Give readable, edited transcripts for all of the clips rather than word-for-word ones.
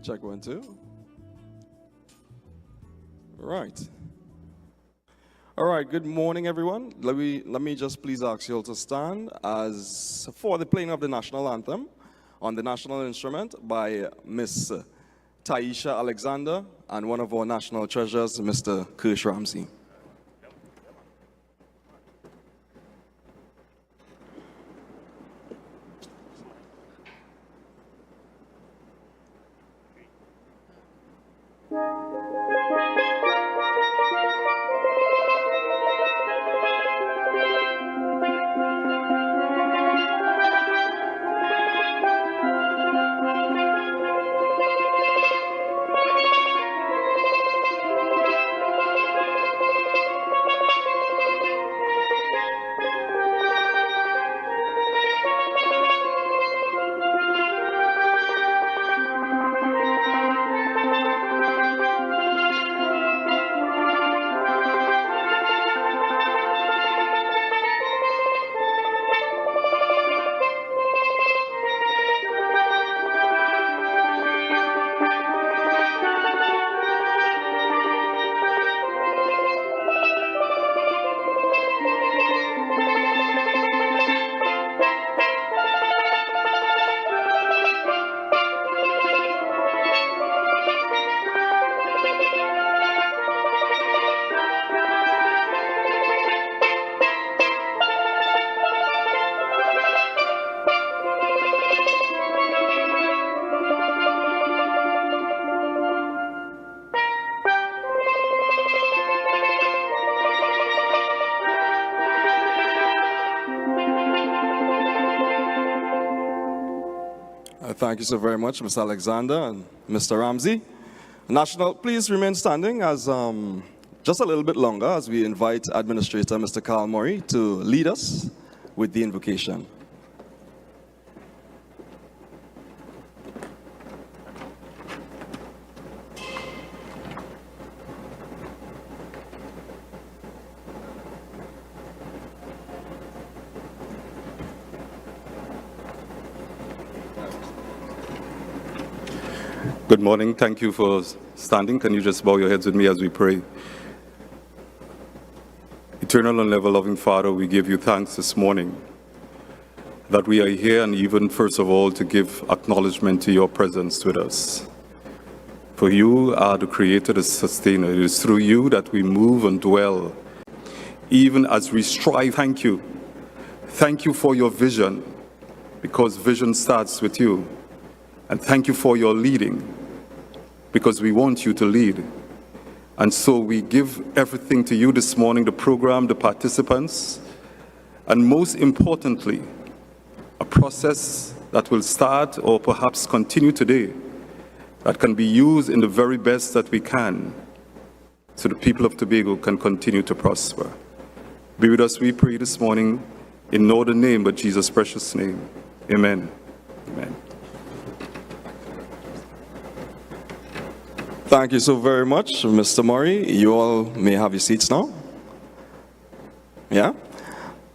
Check 1, 2. Right. All right, good morning, everyone. Let me just please ask you all to stand as for the playing of the national anthem on the national instrument by Miss Taisha Alexander and one of our national treasures, Mr. Kirsch Ramsey. Thank you so very much, Mr. Alexander and Mr. Ramsey. National, please remain standing as just a little bit longer as we invite Administrator Mr. Carl Murray to lead us with the invocation. Good morning. Thank you for standing. Can you just bow your heads with me as we pray? Eternal and ever-loving Father, we give you thanks this morning that we are here, and even first of all to give acknowledgement to your presence with us. For you are the creator, the sustainer. It is through you that we move and dwell. Even as we strive, thank you. Thank you for your vision, because vision starts with you. And thank you for your leading, because we want you to lead. And so we give everything to you this morning, the program, the participants, and most importantly, a process that will start or perhaps continue today that can be used in the very best that we can so the people of Tobago can continue to prosper. Be with us, we pray this morning, in no other name but Jesus' precious name. Amen. Amen. Thank you so very much, Mr. Murray. You all may have your seats now. Yeah?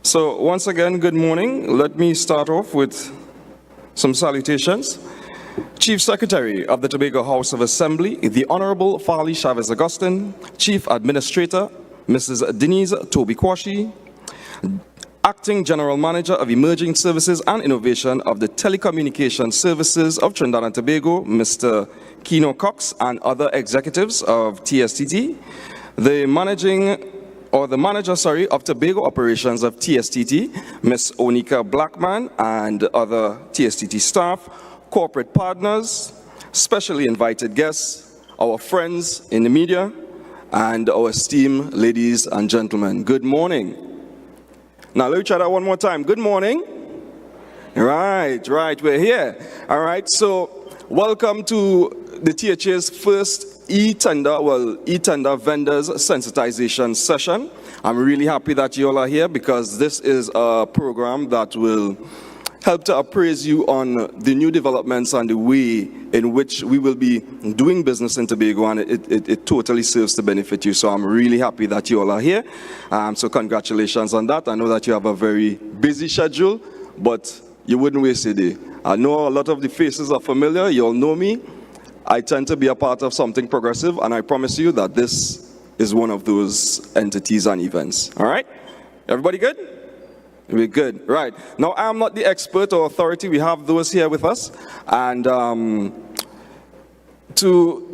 So once again, good morning. Let me start off with some salutations. Chief Secretary of the Tobago House of Assembly, the Honorable Farley Chavez Augustin, Chief Administrator, Mrs. Denise Toby-Kwashi, Acting General Manager of Emerging Services and Innovation of the Telecommunications Services of Trinidad and Tobago, Mr. Keno Cox, and other executives of TSTT, the manager of Tobago Operations of TSTT, Ms. Onika Blackman, and other TSTT staff, corporate partners, specially invited guests, our friends in the media, and our esteemed ladies and gentlemen. Good morning. Now, let me try that one more time. Good morning. Right, we're here. All right, so welcome to the THA's first eTender Vendors Sensitization Session. I'm really happy that you all are here because this is a program that will help to appraise you on the new developments and the way in which we will be doing business in Tobago, and it totally serves to benefit you. So I'm really happy that you all are here. So congratulations on that. I know that you have a very busy schedule, but you wouldn't waste a day. I know a lot of the faces are familiar. You all know me. I tend to be a part of something progressive, and I promise you that this is one of those entities and events. All right? Everybody good? We're good. Right. Now, I'm not the expert or authority. We have those here with us. And to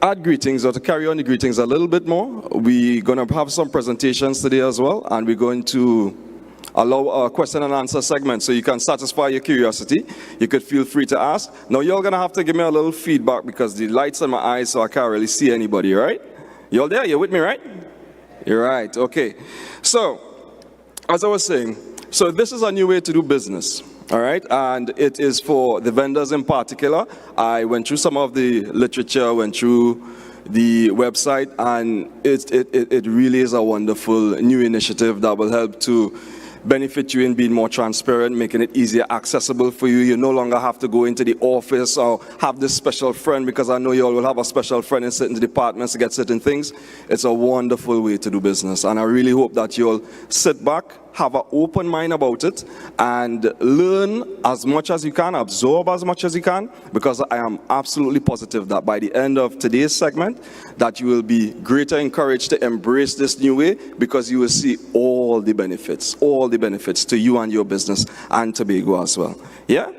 add greetings, or to carry on the greetings a little bit more, we're going to have some presentations today as well, and we're going to allow a question and answer segment so you can satisfy your curiosity. You could feel free to ask. Now, you're going to have to give me a little feedback because the light's in my eyes, so I can't really see anybody, right? You all there? You're with me, right? You're right. Okay. So, as I was saying, so this is a new way to do business. All right, and it is for the vendors in particular. I went through some of the literature, went through the website, and it really is a wonderful new initiative that will help to benefit you in being more transparent, making it easier accessible for you. You no longer have to go into the office or have this special friend, because I know you all will have a special friend in certain departments to get certain things. It's a wonderful way to do business, and I really hope that you'll sit back, have an open mind about it, and learn as much as you can, absorb as much as you can, because I am absolutely positive that by the end of today's segment, that you will be greater encouraged to embrace this new way, because you will see all the benefits to you and your business and Tobago as well. Yeah?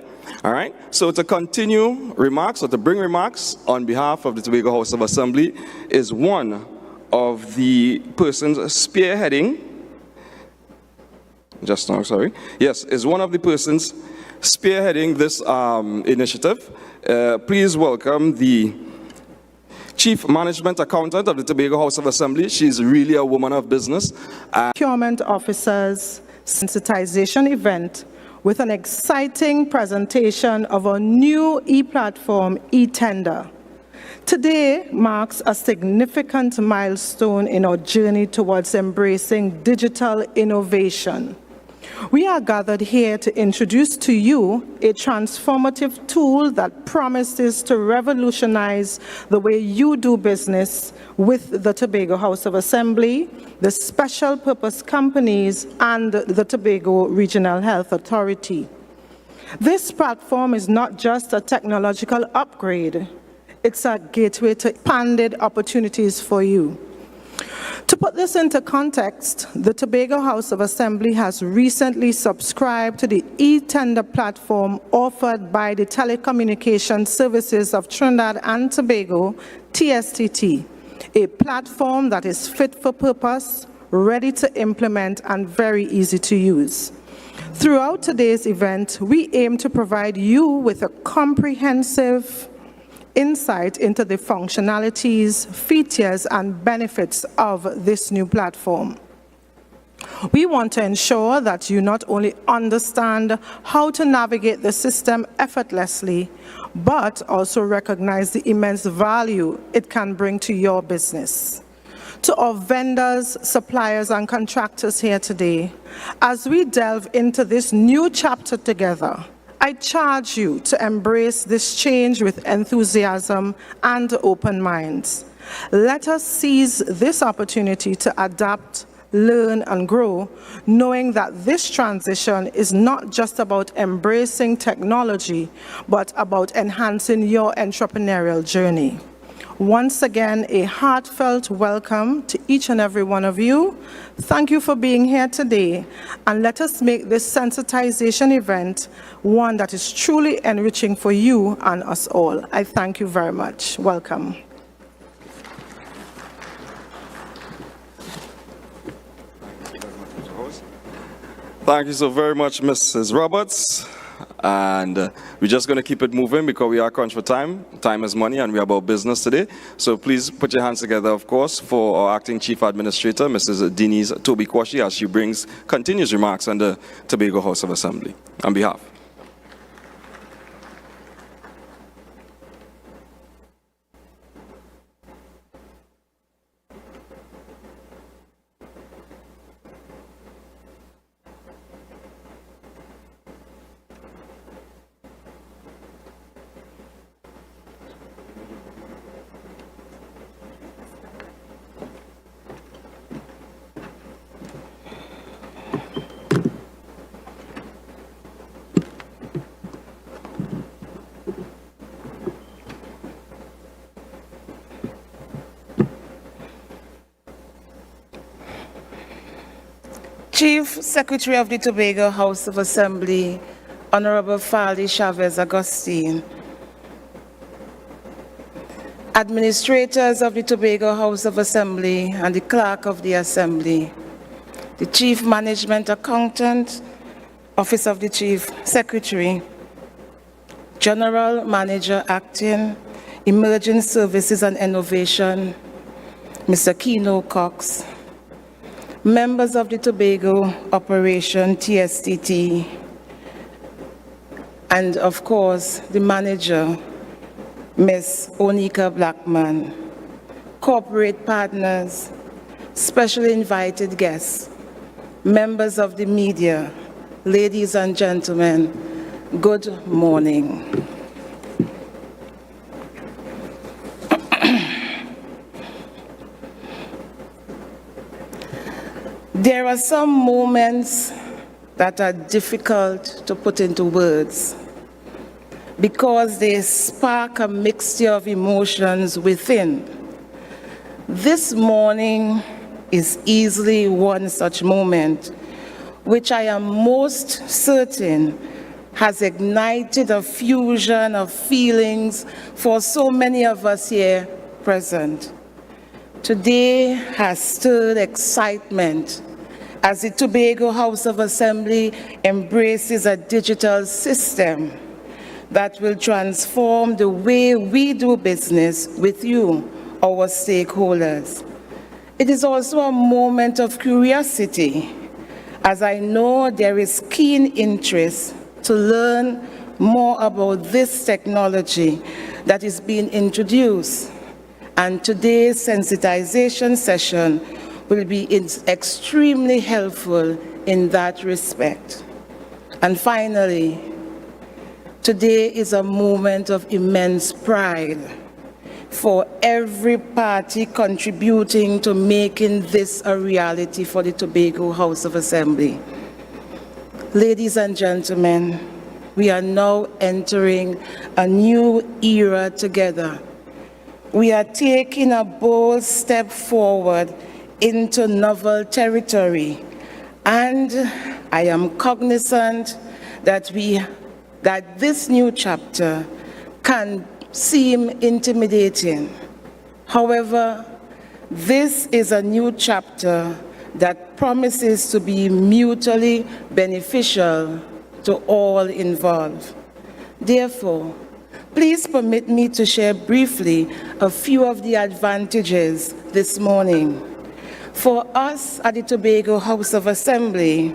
All right? So to continue remarks, or to bring remarks on behalf of the Tobago House of Assembly, is one of the persons spearheading is one of the persons spearheading this initiative. Please welcome the Chief Management Accountant of the Tobago House of Assembly. She's really a woman of business. Procurement Officers Sensitization Event with an exciting presentation of our new e-platform, eTender. Today marks a significant milestone in our journey towards embracing digital innovation. We are gathered here to introduce to you a transformative tool that promises to revolutionize the way you do business with the Tobago House of Assembly, the special purpose companies, and the Tobago Regional Health Authority. This platform is not just a technological upgrade, it's a gateway to expanded opportunities for you. To put this into context, the Tobago House of Assembly has recently subscribed to the eTender platform offered by the Telecommunication Services of Trinidad and Tobago, TSTT, a platform that is fit for purpose, ready to implement, and very easy to use. Throughout today's event, we aim to provide you with a comprehensive insight into the functionalities, features, and benefits of this new platform. We want to ensure that you not only understand how to navigate the system effortlessly, but also recognize the immense value it can bring to your business. To our vendors, suppliers, and contractors here today, as we delve into this new chapter together, I charge you to embrace this change with enthusiasm and open minds. Let us seize this opportunity to adapt, learn, and grow, knowing that this transition is not just about embracing technology, but about enhancing your entrepreneurial journey. Once again, a heartfelt welcome to each and every one of you. Thank you for being here today, and let us make this sensitization event one that is truly enriching for you and us all. I thank you very much. Welcome. Thank you so very much, Mrs. Roberts. And we're just going to keep it moving because we are crunched for time. Time is money, and we're about business today. So please put your hands together, of course, for our Acting Chief Administrator, Mrs. Denise Toby-Kwashi, as she brings continuous remarks on the Tobago House of Assembly. On behalf. Chief Secretary of the Tobago House of Assembly, Honorable Fali Chavez Agustin, Administrators of the Tobago House of Assembly and the Clerk of the Assembly, the Chief Management Accountant, Office of the Chief Secretary, General Manager Acting, Emerging Services and Innovation, Mr. Keno Cox, members of the Tobago Operation TSTT, and of course, the manager, Ms. Onika Blackman, corporate partners, specially invited guests, members of the media, ladies and gentlemen, good morning. There are some moments that are difficult to put into words because they spark a mixture of emotions within. This morning is easily one such moment, which I am most certain has ignited a fusion of feelings for so many of us here present. Today has stirred excitement as the Tobago House of Assembly embraces a digital system that will transform the way we do business with you, our stakeholders. It is also a moment of curiosity, as I know there is keen interest to learn more about this technology that is being introduced. And today's sensitization session will be extremely helpful in that respect. And finally, today is a moment of immense pride for every party contributing to making this a reality for the Tobago House of Assembly. Ladies and gentlemen, we are now entering a new era together. We are taking a bold step forward into novel territory, and I am cognizant that this new chapter can seem intimidating. However, this is a new chapter that promises to be mutually beneficial to all involved. Therefore, please permit me to share briefly a few of the advantages this morning. For us at the Tobago House of Assembly,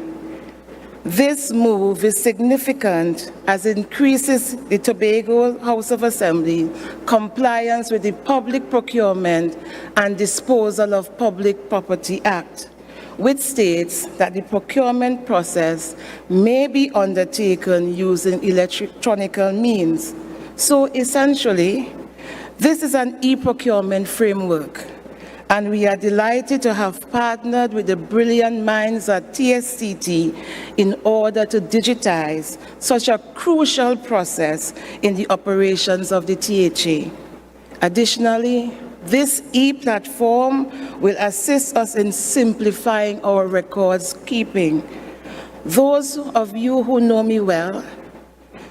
this move is significant as it increases the Tobago House of Assembly compliance with the Public Procurement and Disposal of Public Property Act, which states that the procurement process may be undertaken using electronic means. So essentially, this is an e-procurement framework, and we are delighted to have partnered with the brilliant minds at TSTT in order to digitize such a crucial process in the operations of the THA. Additionally, this e-platform will assist us in simplifying our records keeping. Those of you who know me well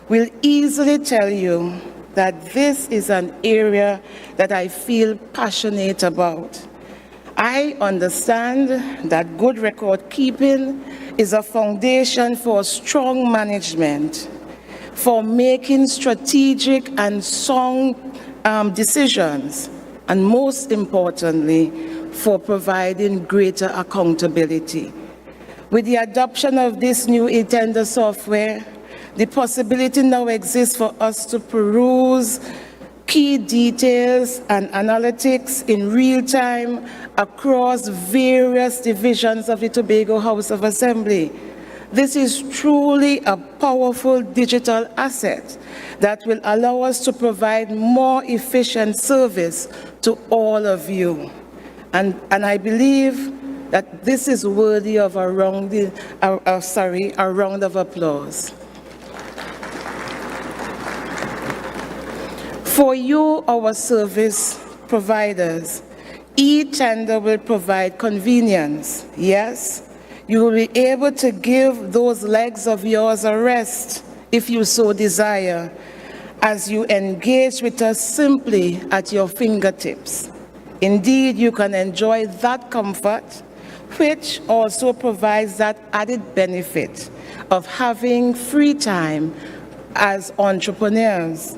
will easily tell you that this is an area that I feel passionate about. I understand that good record keeping is a foundation for strong management, for making strategic and sound decisions, and most importantly, for providing greater accountability. With the adoption of this new eTender software, the possibility now exists for us to peruse key details and analytics in real time across various divisions of the Tobago House of Assembly. This is truly a powerful digital asset that will allow us to provide more efficient service to all of you. And I believe that this is worthy of a round of applause. For you, our service providers, eTender will provide convenience. Yes, You will be able to give those legs of yours a rest, if you so desire, as you engage with us simply at your fingertips. Indeed, you can enjoy that comfort, which also provides that added benefit of having free time as entrepreneurs.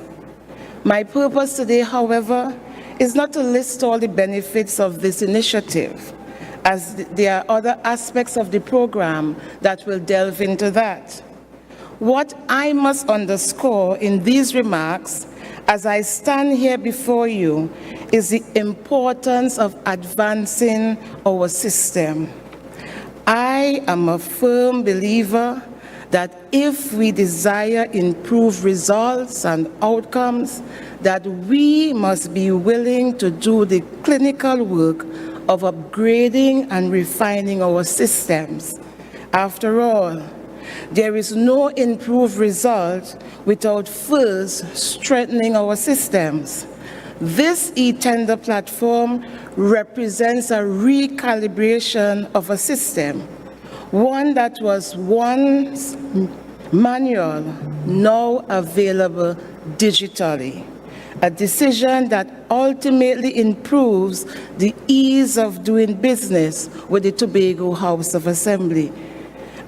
My purpose today, however, is not to list all the benefits of this initiative, as there are other aspects of the program that will delve into that. What I must underscore in these remarks as I stand here before you is the importance of advancing our system. I am a firm believer that if we desire improved results and outcomes, that we must be willing to do the clinical work of upgrading and refining our systems. After all, there is no improved result without first strengthening our systems. This eTender platform represents a recalibration of a system, one that was once manual, now available digitally. A decision that ultimately improves the ease of doing business with the Tobago House of Assembly.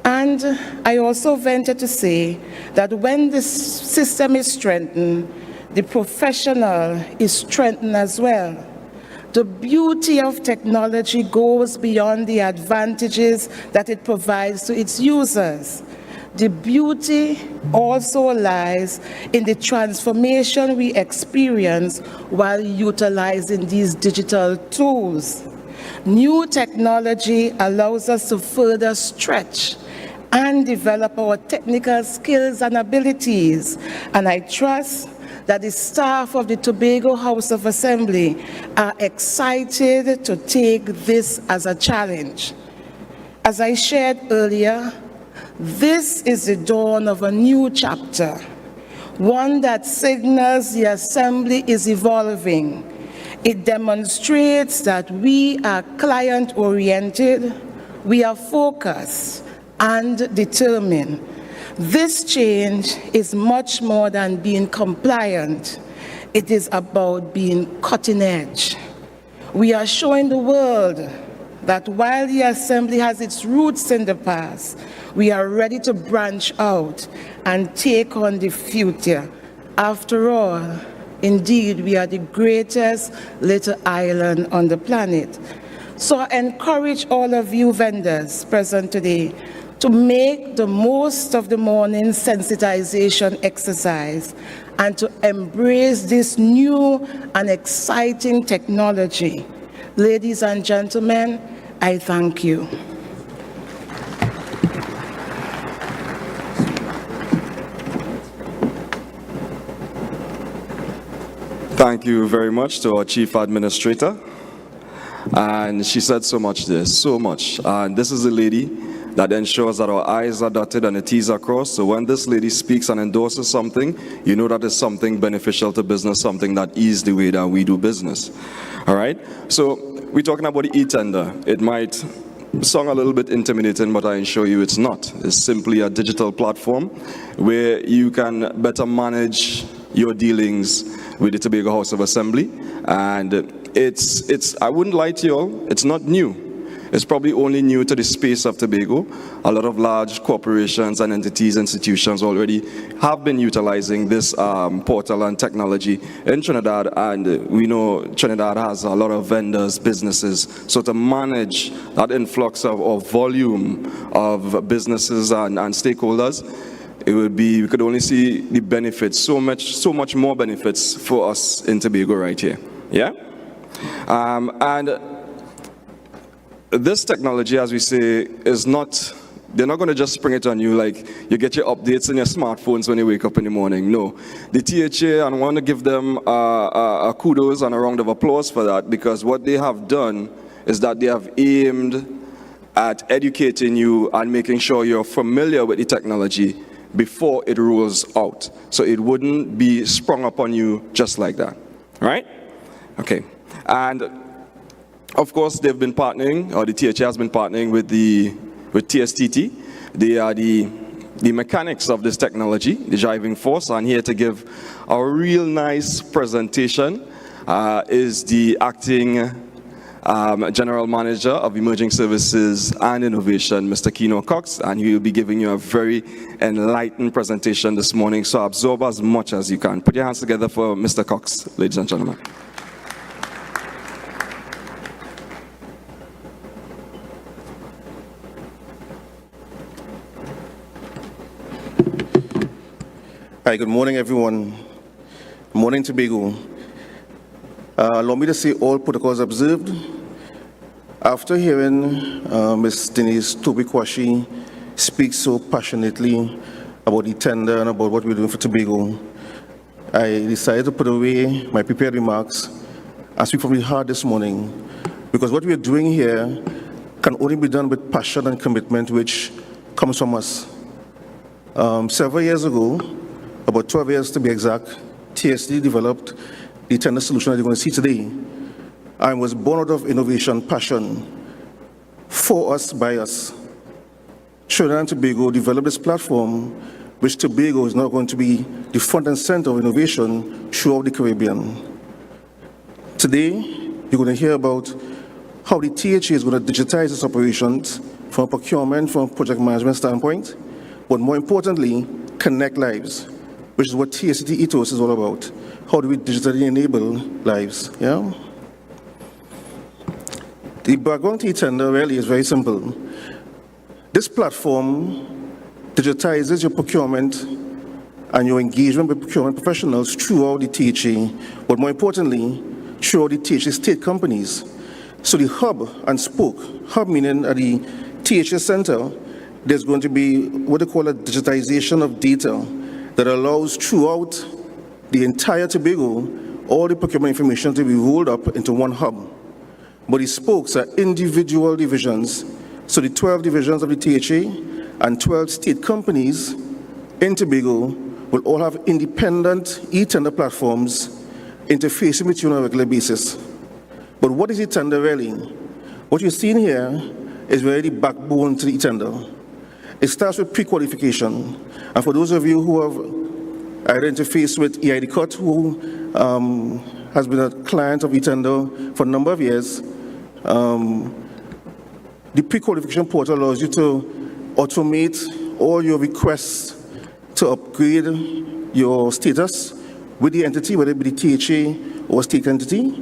And I also venture to say that when the system is strengthened, the professional is strengthened as well. The beauty of technology goes beyond the advantages that it provides to its users. The beauty also lies in the transformation we experience while utilizing these digital tools. New technology allows us to further stretch and develop our technical skills and abilities, and I trust that the staff of the Tobago House of Assembly are excited to take this as a challenge. As I shared earlier, this is the dawn of a new chapter, one that signals the Assembly is evolving. It demonstrates that we are client-oriented, we are focused, and determined. This change is much more than being compliant. It is about being cutting edge. We are showing the world that while the Assembly has its roots in the past, we are ready to branch out and take on the future. After all, indeed, we are the greatest little island on the planet. So I encourage all of you vendors present today to make the most of the morning sensitization exercise and to embrace this new and exciting technology. Ladies and gentlemen, I thank you. Thank you very much to our Chief Administrator. And she said so much there, so much. And this is a lady that ensures that our I's are dotted and the T's are crossed. So when this lady speaks and endorses something, you know that is something beneficial to business, something that is the way that we do business. All right? So we're talking about the eTender. It might sound a little bit intimidating, but I assure you it's not. It's simply a digital platform where you can better manage your dealings with the Tobago House of Assembly. And it's I wouldn't lie to you all, it's not new. It's probably only new to the space of Tobago. A lot of large corporations and entities, institutions already have been utilizing this portal and technology in Trinidad, and we know Trinidad has a lot of vendors, businesses. So to manage that influx of volume of businesses and stakeholders, it would be, we could only see the benefits, so much more benefits for us in Tobago right here. Yeah? And this technology, as we say, is not, they're not going to just spring it on you like you get your updates in your smartphones when you wake up in the morning. No. The THA, and I want to give them a kudos and a round of applause for that, because what they have done is that they have aimed at educating you and making sure you're familiar with the technology before it rolls out. So it wouldn't be sprung upon you just like that. Right? Okay. And of course, they've been partnering, or the THA has been partnering with the with TSTT. They are the mechanics of this technology, the driving force, and here to give a real nice presentation is the acting General Manager of Emerging Services and Innovation, Mr. Keno Cox, and he will be giving you a very enlightened presentation this morning, so absorb as much as you can. Put your hands together for Mr. Cox, ladies and gentlemen. Hi, good morning, everyone. Good morning, Tobago. Allow me to say all protocols observed. After hearing Ms. Denise Toby-Kwashi speak so passionately about eTender and about what we're doing for Tobago, I decided to put away my prepared remarks and speak from the heart this morning, because what we're doing here can only be done with passion and commitment, which comes from us. Several years ago, about 12 years to be exact, TSD developed the eTender solution that you're going to see today. And was born out of innovation, passion, for us, by us. Trinidad and Tobago developed this platform, which Tobago is now going to be the front and center of innovation throughout the Caribbean. Today, you're going to hear about how the THA is going to digitize its operations from a procurement, from a project management standpoint, but more importantly, connect lives, which is what TST ethos is all about. How do we digitally enable lives? Yeah? The background to eTender really is very simple. This platform digitizes your procurement and your engagement with procurement professionals throughout the THA, but more importantly, throughout the THA state companies. So the hub and spoke, hub meaning at the THA center, there's going to be what they call a digitization of data that allows throughout the entire Tobago all the procurement information to be rolled up into one hub. But the spokes are individual divisions. So the 12 divisions of the THA and 12 state companies in Tobago will all have independent eTender platforms interfacing with you on a regular basis. But what is eTender really? What you're seeing here is really the backbone to the eTender. It starts with pre-qualification. And for those of you who have either interfaced with EID Cut, who has been a client of eTender for a number of years, the pre-qualification portal allows you to automate all your requests to upgrade your status with the entity, whether it be the THA or state entity.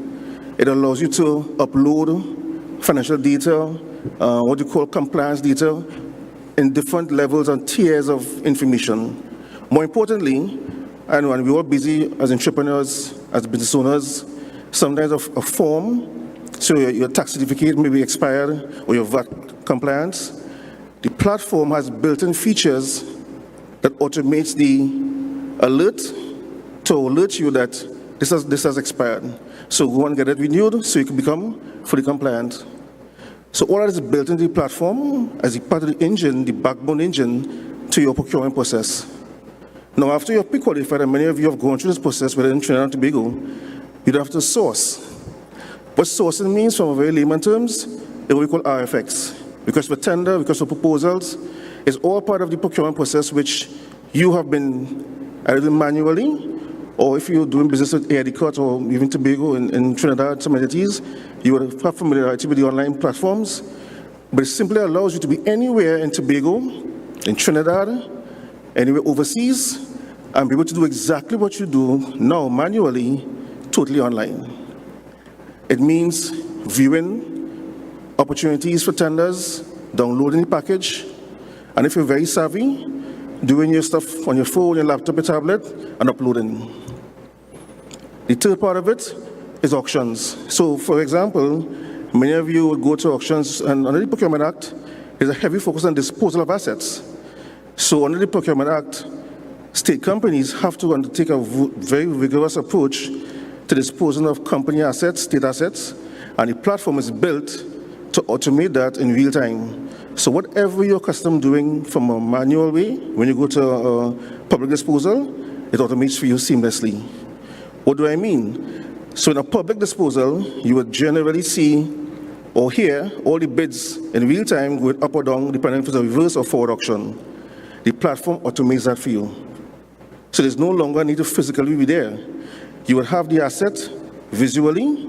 It allows you to upload financial data, what you call compliance data, in different levels and tiers of information. More importantly, and when we're all busy as entrepreneurs, as business owners, sometimes a form, so your tax certificate may be expired or your VAT compliance, the platform has built-in features that automates the alert to alert you that this has expired. So go and get it renewed so you can become fully compliant. So all that is built into the platform as a part of the engine, the backbone engine to your procurement process. Now, after you're pre-qualified, and many of you have gone through this process within Trinidad and Tobago, you'd have to source. What sourcing means, from very layman terms, is what we call RFX. Because for tender, because for proposals, it's all part of the procurement process which you have been either manually, or if you're doing business with EID Cut or even Tobago in Trinidad, some entities, you would have familiarity with the online platforms, but it simply allows you to be anywhere in Tobago, in Trinidad, anywhere overseas, and be able to do exactly what you do now manually, totally online. It means viewing opportunities for tenders, downloading the package, and if you're very savvy, doing your stuff on your phone, your laptop, your tablet, and uploading. The third part of it is auctions. So, for example, many of you would go to auctions, and under the Procurement Act, there's a heavy focus on disposal of assets. So, under the Procurement Act, state companies have to undertake a very rigorous approach to disposing of company assets, state assets, and the platform is built to automate that in real time. So whatever you're accustomed doing from a manual way, when you go to a public disposal, it automates for you seamlessly. What do I mean? So in a public disposal, you would generally see Or here, all the bids in real time go up or down, depending if it's a reverse or forward auction. The platform automates that for you. So there's no longer a need to physically be there. You would have the asset visually,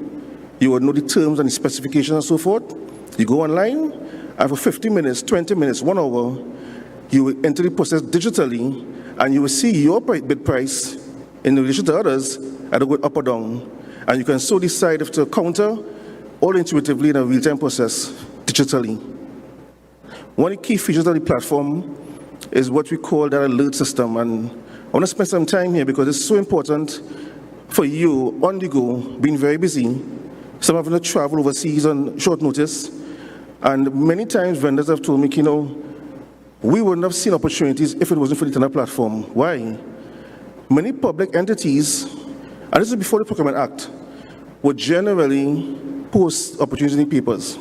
you would know the terms and the specifications and so forth. You go online, and for 50 minutes, 20 minutes, 1 hour, you will enter the process digitally, and you will see your bid price in relation to others, and it go up or down. And you can so decide if to counter all intuitively in a real-time process digitally. One of the key features of the platform is what we call that alert system. And I want to spend some time here because it's so important for you on the go, being very busy, some having to travel overseas on short notice. And many times vendors have told me, we wouldn't have seen opportunities if it wasn't for the eTender platform. Why? Many public entities, and this is before the Procurement Act, would generally post opportunities in the papers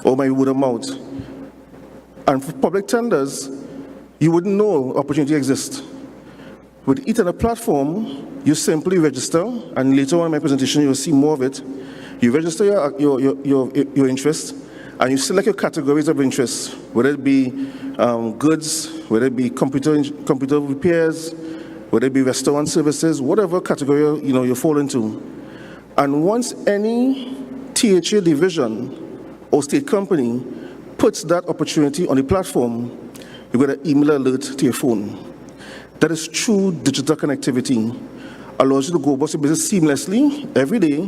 or by word of mouth. And for public tenders, you wouldn't know opportunity exists. With the eTender platform, you simply register, and later on in my presentation, you'll see more of it. You register your interest, and you select your categories of interest, whether it be goods, whether it be computer repairs, whether it be restaurant services, whatever category you fall into. And once any THA division or state company puts that opportunity on the platform, you get an email alert to your phone. That is true digital connectivity. Allows you to go about your business seamlessly every day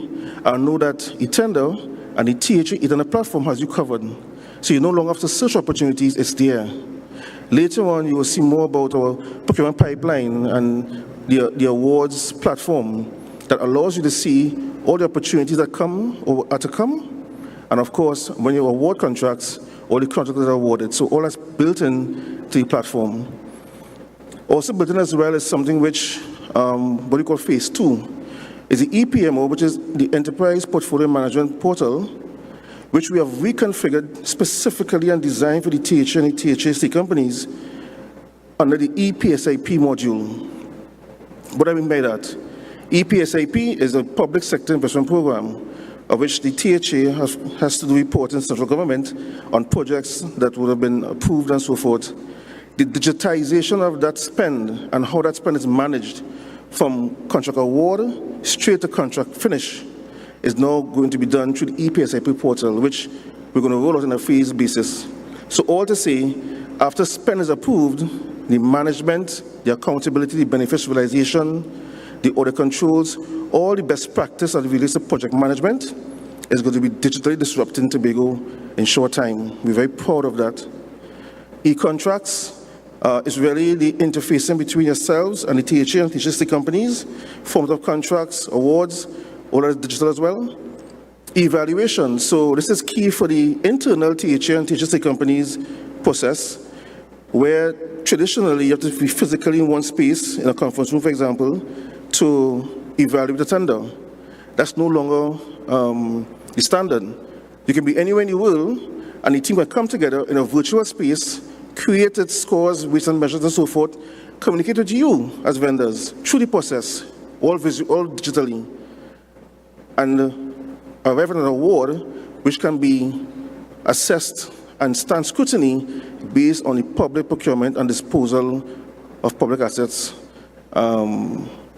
and know that eTender and the THA eTender platform has you covered. So you no longer have to search opportunities, it's there. Later on, you will see more about our procurement pipeline and the awards platform that allows you to see all the opportunities that come or are to come. And of course, when you award contracts, all the contracts that are awarded. So all that's built in to the platform. Also built in as well is something which, what we call phase 2, is the EPMO, which is the Enterprise Portfolio Management Portal, which we have reconfigured specifically and designed for the THA and the THST companies under the EPSIP module. What do I mean by that? EPSIP is a public sector investment program of which the THA has to do report in central government on projects that would have been approved and so forth. The digitization of that spend and how that spend is managed from contract award straight to contract finish is now going to be done through the EPSIP portal, which we're going to roll out on a phased basis. So all to say, after spend is approved, the management, the accountability, the benefits realization, the audit controls, all the best practice as it relates to project management is going to be digitally disrupted in Tobago in short time. We're very proud of that. E-contracts is really the interfacing between yourselves and the THA and THST companies, forms of contracts, awards, all that is digital as well. Evaluation, so this is key for the internal THA and THST companies process, where traditionally you have to be physically in one space, in a conference room, for example, to evaluate the tender. That's no longer the standard. You can be anywhere in the world, and the team can come together in a virtual space, created scores, weights and measures and so forth, communicate with you as vendors through the process, all digitally, and arrive at an award which can be assessed and stand scrutiny based on the Public Procurement and Disposal of Public Assets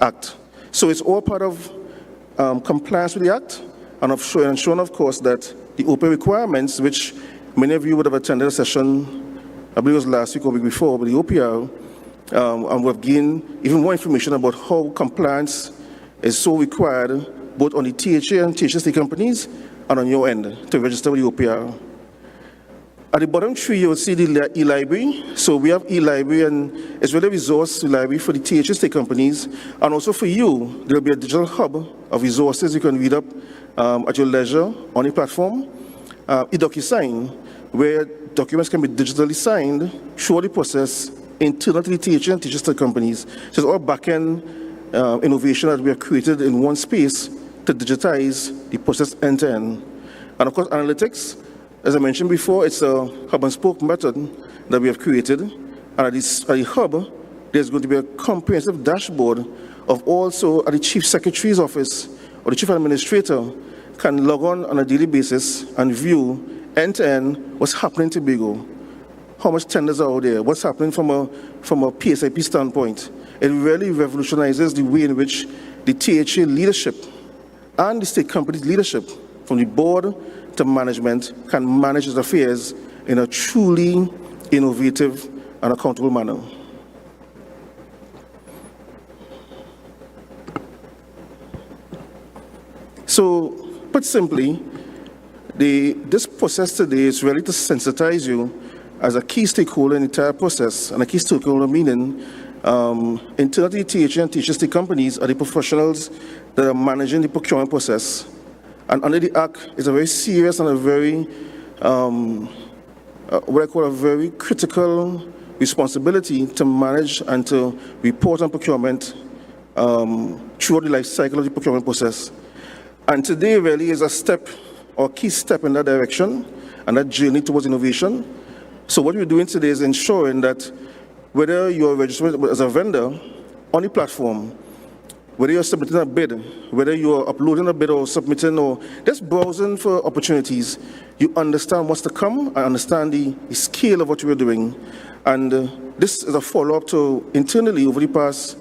Act. So it's all part of compliance with the Act and of ensuring, of course, that the open requirements, which many of you would have attended a session, I believe it was last week or week before, with the OPR, and we've gained even more information about how compliance is so required both on the THA and THST companies and on your end to register with the OPR. At the bottom tree, you will see the e-library. So we have e-library, and it's really a resource library for the THST companies, and also for you. There will be a digital hub of resources you can read up at your leisure on the platform. E-DocuSign, where documents can be digitally signed through the process internal to the THA and THST companies. So it's all back-end innovation that we have created in one space to digitize the process end-to-end. And of course, analytics, as I mentioned before, it's a hub-and-spoke method that we have created. And at the hub, there's going to be a comprehensive dashboard of also at the Chief Secretary's office or the Chief Administrator can log on a daily basis and view end-to-end what's happening in Tobago, how much tenders are out there, what's happening from a PSIP standpoint. It really revolutionizes the way in which the THA leadership and the state companies leadership, from the board to management, can manage its affairs in a truly innovative and accountable manner. So, put simply, this process today is really to sensitize you as a key stakeholder in the entire process, and a key stakeholder meaning internally THA and THA state companies are the professionals that are managing the procurement process. And under the Act, it's a very serious and a very, what I call a very critical responsibility to manage and to report on procurement throughout the life cycle of the procurement process. And today really is a step, or key step in that direction and that journey towards innovation. So what we're doing today is ensuring that whether you're registered as a vendor on the platform, whether you're submitting a bid, whether you're uploading a bid or submitting or just browsing for opportunities, you understand what's to come and understand the scale of what you're doing. And this is a follow-up to internally over the past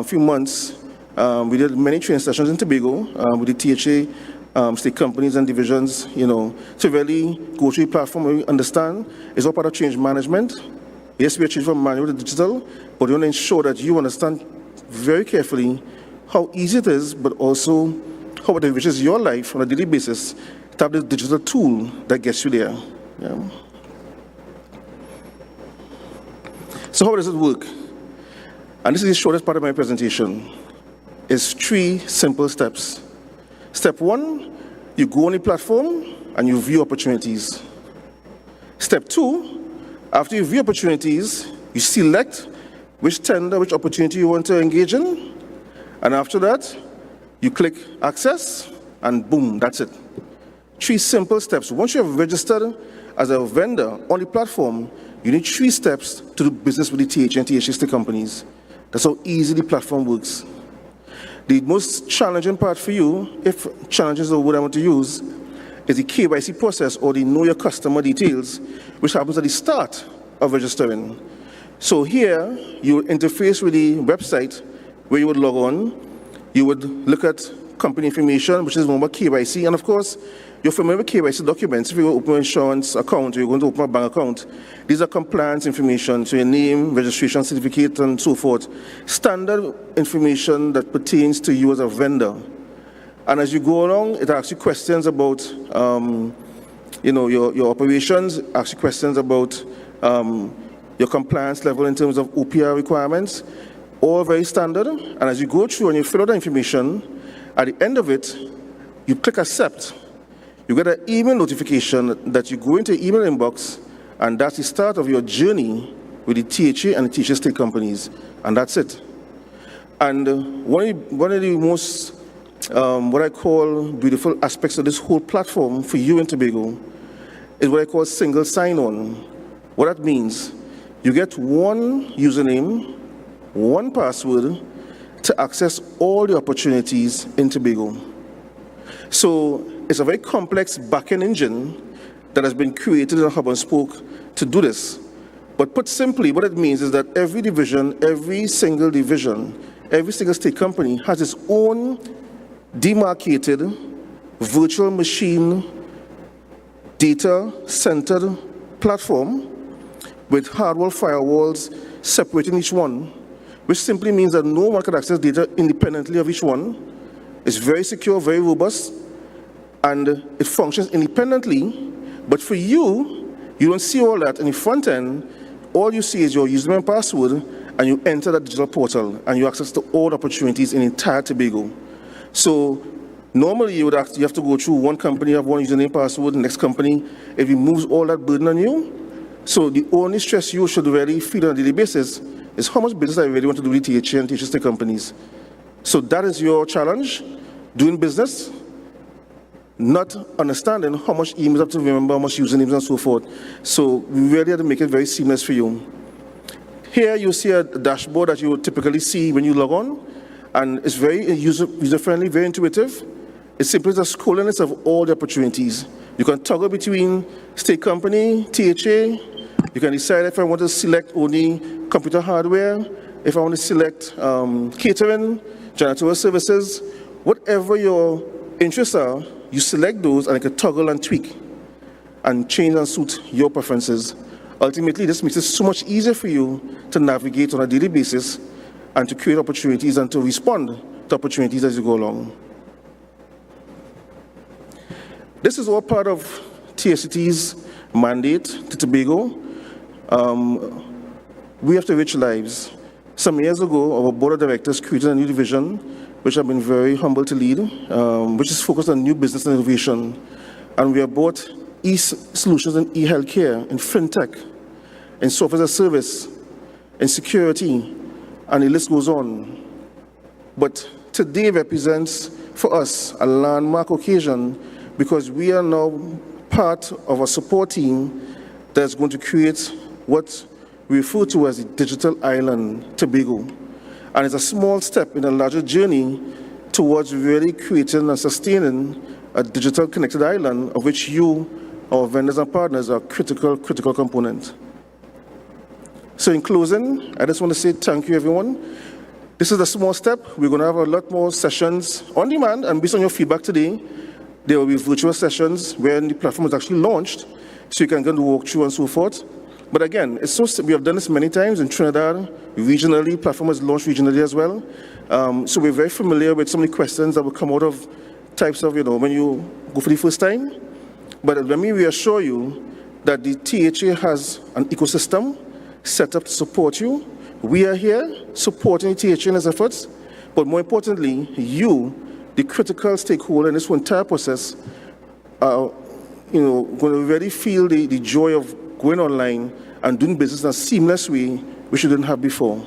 few months. We did many training sessions in Tobago with the THA state companies and divisions, to really go through the platform where we understand it's all part of change management. Yes, we are changing from manual to digital, but we want to ensure that you understand very carefully how easy it is, but also how it enriches your life on a daily basis to have this digital tool that gets you there. Yeah. So how does it work? And this is the shortest part of my presentation. It's 3 simple steps. Step 1, you go on the platform and you view opportunities. Step 2, after you view opportunities, you select which tender, which opportunity you want to engage in. And after that, you click access and boom, that's it. 3 simple steps. Once you have registered as a vendor on the platform, you need 3 steps to do business with the THA and THA state companies. That's how easy the platform works. The most challenging part for you, if challenge is the word I want to use, is the KYC process, or the know your customer details, which happens at the start of registering. So here, you would interface with the website where you would log on. You would look at company information, which is normal KYC, and of course, you're familiar with KYC documents. If you open an insurance account or you're going to open a bank account, these are compliance information, so your name, registration certificate, and so forth. Standard information that pertains to you as a vendor. And as you go along, it asks you questions about your operations, asks you questions about your compliance level in terms of OPR requirements, all very standard. And as you go through and you fill out the information, at the end of it, you click accept. You get an email notification that you go into your email inbox, and that's the start of your journey with the THA and the THA state companies, and that's it. And one of the most, what I call beautiful aspects of this whole platform for you in Tobago is what I call single sign-on. What that means, you get one username, one password to access all the opportunities in Tobago. So it's a very complex back-end engine that has been created in a hub and spoke to do this. But put simply, what it means is that every division, every single state company has its own demarcated virtual machine data-centered platform with hardware firewalls separating each one, which simply means that no one can access data independently of each one. It's very secure, very robust, and it functions independently. But for you, you don't see all that in the front end. All you see is your username and password, and you enter that digital portal, and you access to all opportunities in entire Tobago. So normally you have to go through one company, have one username, password, the next company. It removes all that burden on you. So the only stress you should really feel on a daily basis is how much business I really want to do with THA and THA state companies. So that is your challenge, doing business, not understanding how much emails you have to remember, how much usernames and so forth. So we really have to make it very seamless for you. Here you see a dashboard that you would typically see when you log on, and it's very user-friendly, very intuitive. It's simply the scrolliness of all the opportunities. You can toggle between state company, THA. You can decide if I want to select only computer hardware, if I want to select catering, janitorial services, whatever your interests are, you select those and you can toggle and tweak and change and suit your preferences. Ultimately, this makes it so much easier for you to navigate on a daily basis and to create opportunities and to respond to opportunities as you go along. This is all part of TSCT's mandate to Tobago. We have to enrich lives. Some years ago, our board of directors created a new division, which I've been very humbled to lead, which is focused on new business and innovation. And we have brought e-solutions in e-healthcare, in fintech, in software as a service, in security, and the list goes on. But today represents, for us, a landmark occasion because we are now part of a support team that's going to create what we refer to as the digital island, Tobago. And it's a small step in a larger journey towards really creating and sustaining a digital connected island of which you, our vendors and partners, are a critical component. So in closing, I just want to say thank you, everyone. This is a small step. We're going to have a lot more sessions on demand, and based on your feedback today, there will be virtual sessions when the platform is actually launched, so you can go and walk through and so forth. But again, it's so we have done this many times in Trinidad, regionally, platform is launched regionally as well. So we're very familiar with some of the questions that will come out of types of, when you go for the first time. But let me reassure you that the THA has an ecosystem set up to support you. We are here supporting the THA in its efforts, but more importantly, you, the critical stakeholder in this entire process, are going to really feel the joy of going online and doing business in a seamless way, which you didn't have before.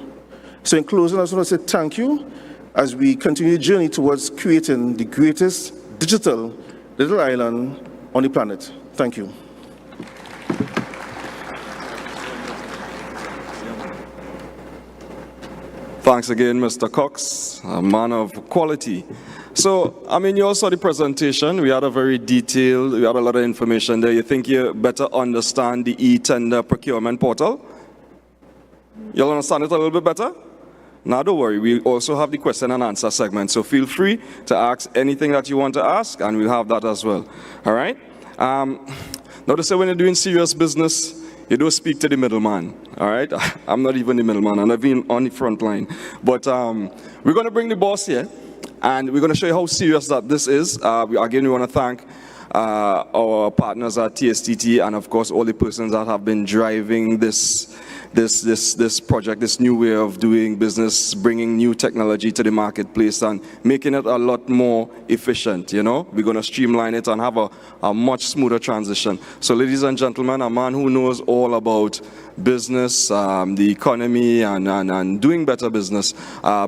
So in closing, I just want to say thank you as we continue the journey towards creating the greatest digital little island on the planet. Thank you. Thanks again, Mr. Cox, a man of quality. So, you all saw the presentation. We had a very detailed, we had a lot of information there. You think you better understand the eTender procurement portal? You'll understand it a little bit better? Now, don't worry. We also have the question and answer segment. So feel free to ask anything that you want to ask, and we'll have that as well. All right? Notice that when you're doing serious business, you don't speak to the middleman, all right? I'm not even the middleman. I'm not even on the front line. But we're going to bring the boss here, and we're going to show you how serious that this is. Again, we want to thank our partners at TSTT and, of course, all the persons that have been driving this project, this new way of doing business, bringing new technology to the marketplace and making it a lot more efficient, We're going to streamline it and have a much smoother transition. So, ladies and gentlemen, a man who knows all about business, the economy, and doing better business,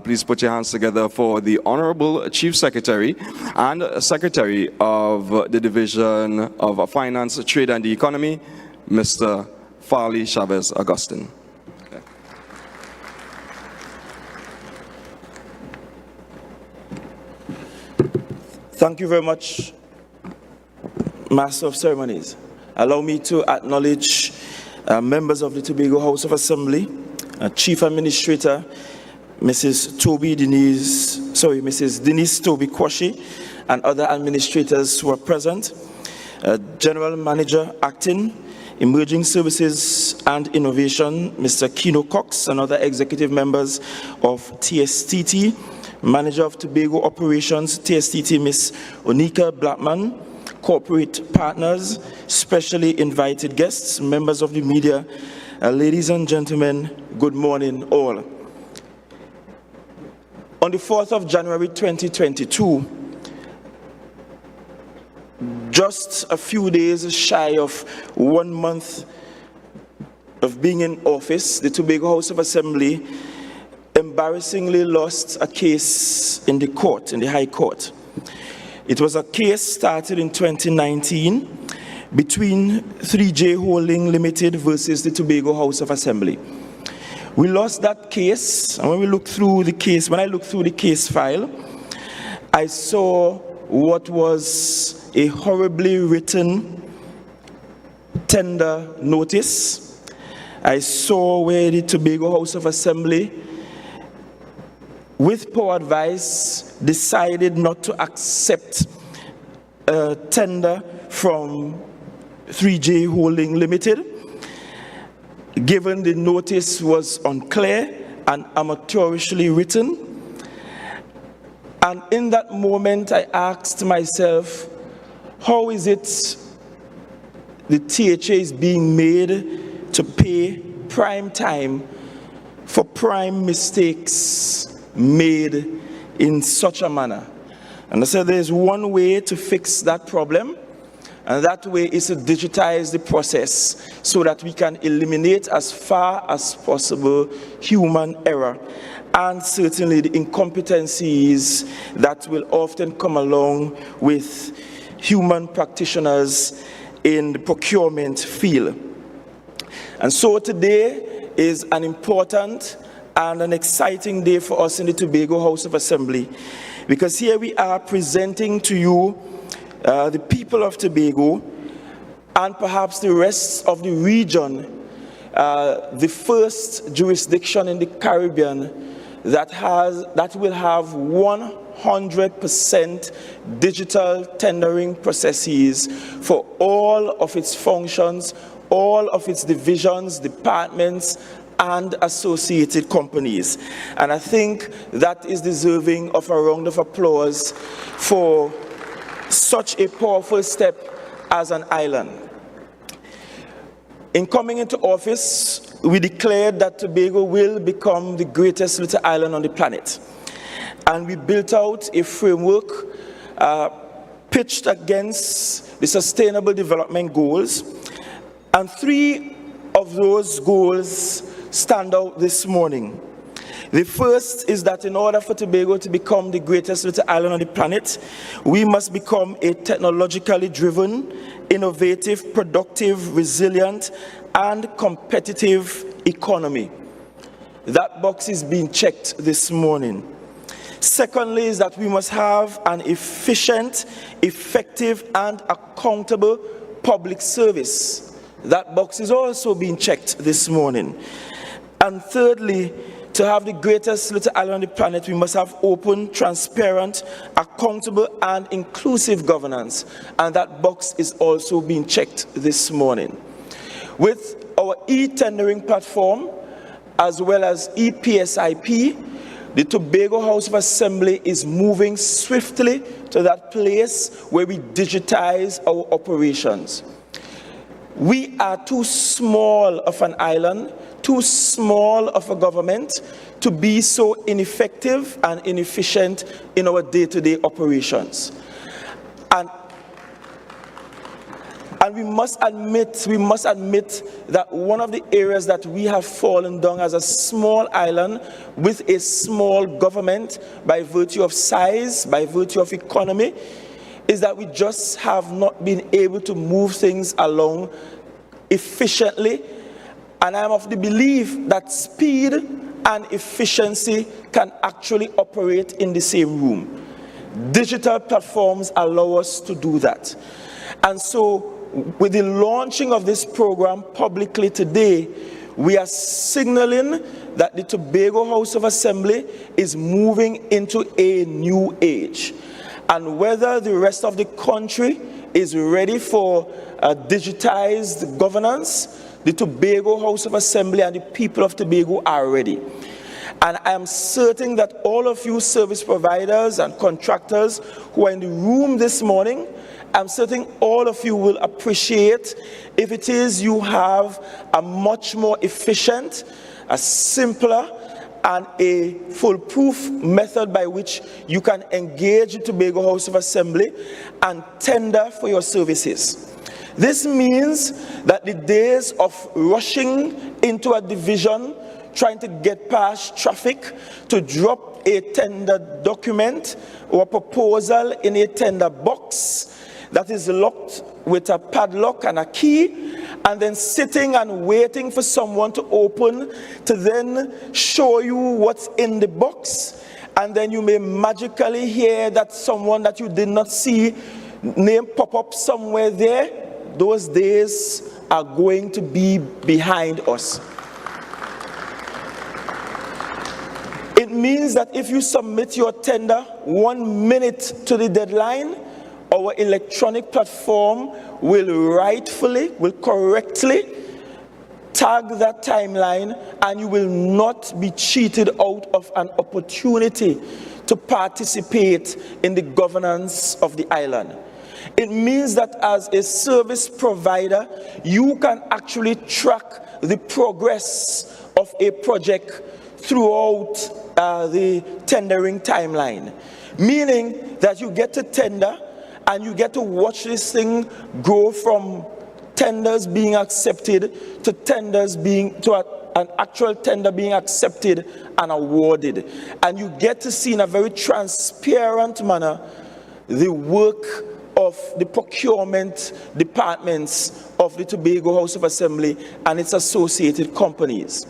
please put your hands together for the Honorable Chief Secretary and Secretary of the Division of Finance, Trade, and the Economy, Mr. Farley Chavez Augustine. Okay. Thank you very much, Master of Ceremonies. Allow me to acknowledge members of the Tobago House of Assembly, Chief Administrator, Mrs. Denise Toby Kwashi, and other administrators who are present, General Manager Acting, Emerging Services and Innovation, Mr. Kino Cox, and other executive members of TSTT, Manager of Tobago Operations, TSTT, Ms. Onika Blackman, corporate partners, specially invited guests, members of the media, ladies and gentlemen, good morning all. On the 4th of January 2022, just a few days shy of 1 month of being in office, the Tobago House of Assembly embarrassingly lost a case in the court, in the High Court. It was a case started in 2019 between 3J Holding Limited versus the Tobago House of Assembly. We lost that case, and when I looked through the case file, I saw what was a horribly written tender notice. I saw where the Tobago House of Assembly, with poor advice, decided not to accept a tender from 3J Holding Limited, given the notice was unclear and amateurishly written. And in that moment, I asked myself, how is it the THA is being made to pay prime time for prime mistakes made in such a manner? And I said there's one way to fix that problem, and that way is to digitize the process so that we can eliminate as far as possible human error and certainly the incompetencies that will often come along with human practitioners in the procurement field. And so today is an important and an exciting day for us in the Tobago House of Assembly, because here we are presenting to you the people of Tobago and perhaps the rest of the region, the first jurisdiction in the Caribbean that will have 100% digital tendering processes for all of its functions, all of its divisions, departments, and associated companies. And I think that is deserving of a round of applause for such a powerful step as an island. In coming into office, we declared that Tobago will become the greatest little island on the planet. And we built out a framework pitched against the Sustainable Development Goals. And 3 of those goals stand out this morning. The first is that in order for Tobago to become the greatest little island on the planet, we must become a technologically driven, innovative, productive, resilient, and competitive economy. That box is being checked this morning. Secondly is that we must have an efficient, effective, and accountable public service. That box is also being checked this morning. And thirdly, to have the greatest little island on the planet, we must have open, transparent, accountable, and inclusive governance. And that box is also being checked this morning. With our e-tendering platform, as well as ePSIP, the Tobago House of Assembly is moving swiftly to that place where we digitize our operations. We are too small of an island, too small of a government to be so ineffective and inefficient in our day-to-day operations. And we must admit that one of the areas that we have fallen down as a small island with a small government by virtue of size, by virtue of economy, is that we just have not been able to move things along efficiently. And I'm of the belief that speed and efficiency can actually operate in the same room. Digital platforms allow us to do that. And so, with the launching of this program publicly today, we are signaling that the Tobago House of Assembly is moving into a new age. And whether the rest of the country is ready for digitized governance, the Tobago House of Assembly and the people of Tobago are ready. And I am certain that all of you service providers and contractors who are in the room this morning, I'm certain all of you will appreciate if it is you have a much more efficient, a simpler, and a foolproof method by which you can engage the Tobago House of Assembly and tender for your services. This means that the days of rushing into a division, trying to get past traffic to drop a tender document or proposal in a tender box that is locked with a padlock and a key, and then sitting and waiting for someone to open to then show you what's in the box, and then you may magically hear that someone that you did not see name pop up somewhere there. Those days are going to be behind us. It means that if you submit your tender 1 minute to the deadline, our electronic platform will correctly tag that timeline, and you will not be cheated out of an opportunity to participate in the governance of the island. It means that as a service provider, you can actually track the progress of a project throughout the tendering timeline, meaning that you get to tender and you get to watch this thing grow from tenders being accepted to an actual tender being accepted and awarded. And you get to see in a very transparent manner the work of the procurement departments of the Tobago House of Assembly and its associated companies.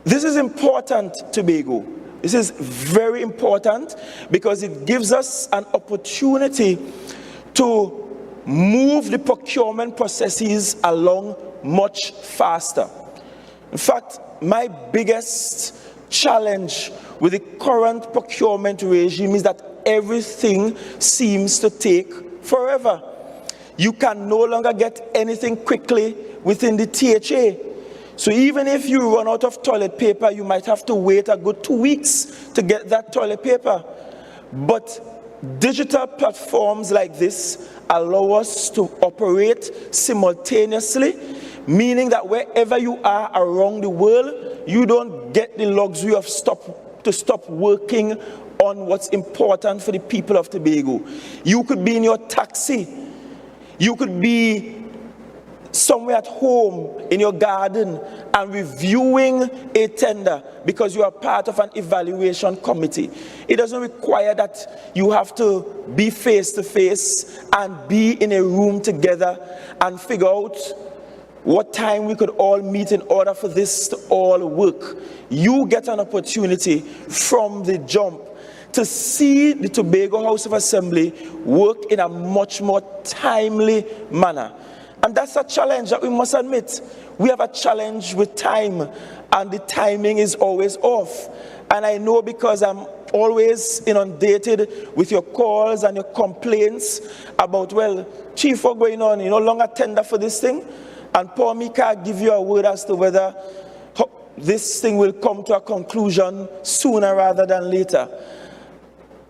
This is important, Tobago. This is very important because it gives us an opportunity to move the procurement processes along much faster. In fact, my biggest challenge with the current procurement regime is that everything seems to take forever. You can no longer get anything quickly within the THA. So even if you run out of toilet paper, you might have to wait a good 2 weeks to get that toilet paper. But digital platforms like this allow us to operate simultaneously, meaning that wherever you are around the world, you don't get the luxury of stop working on what's important for the people of Tobago. You could be in your taxi, you could be somewhere at home in your garden and reviewing a tender because you are part of an evaluation committee. It doesn't require that you have to be face to face and be in a room together and figure out what time we could all meet in order for this to all work. You get an opportunity from the jump to see the Tobago House of Assembly work in a much more timely manner. And that's a challenge that we must admit. We have a challenge with time, and the timing is always off. And I know because I'm always inundated with your calls and your complaints about, well, Chief, what's going on? You no longer tender for this thing? And poor me can't give you a word as to whether this thing will come to a conclusion sooner rather than later.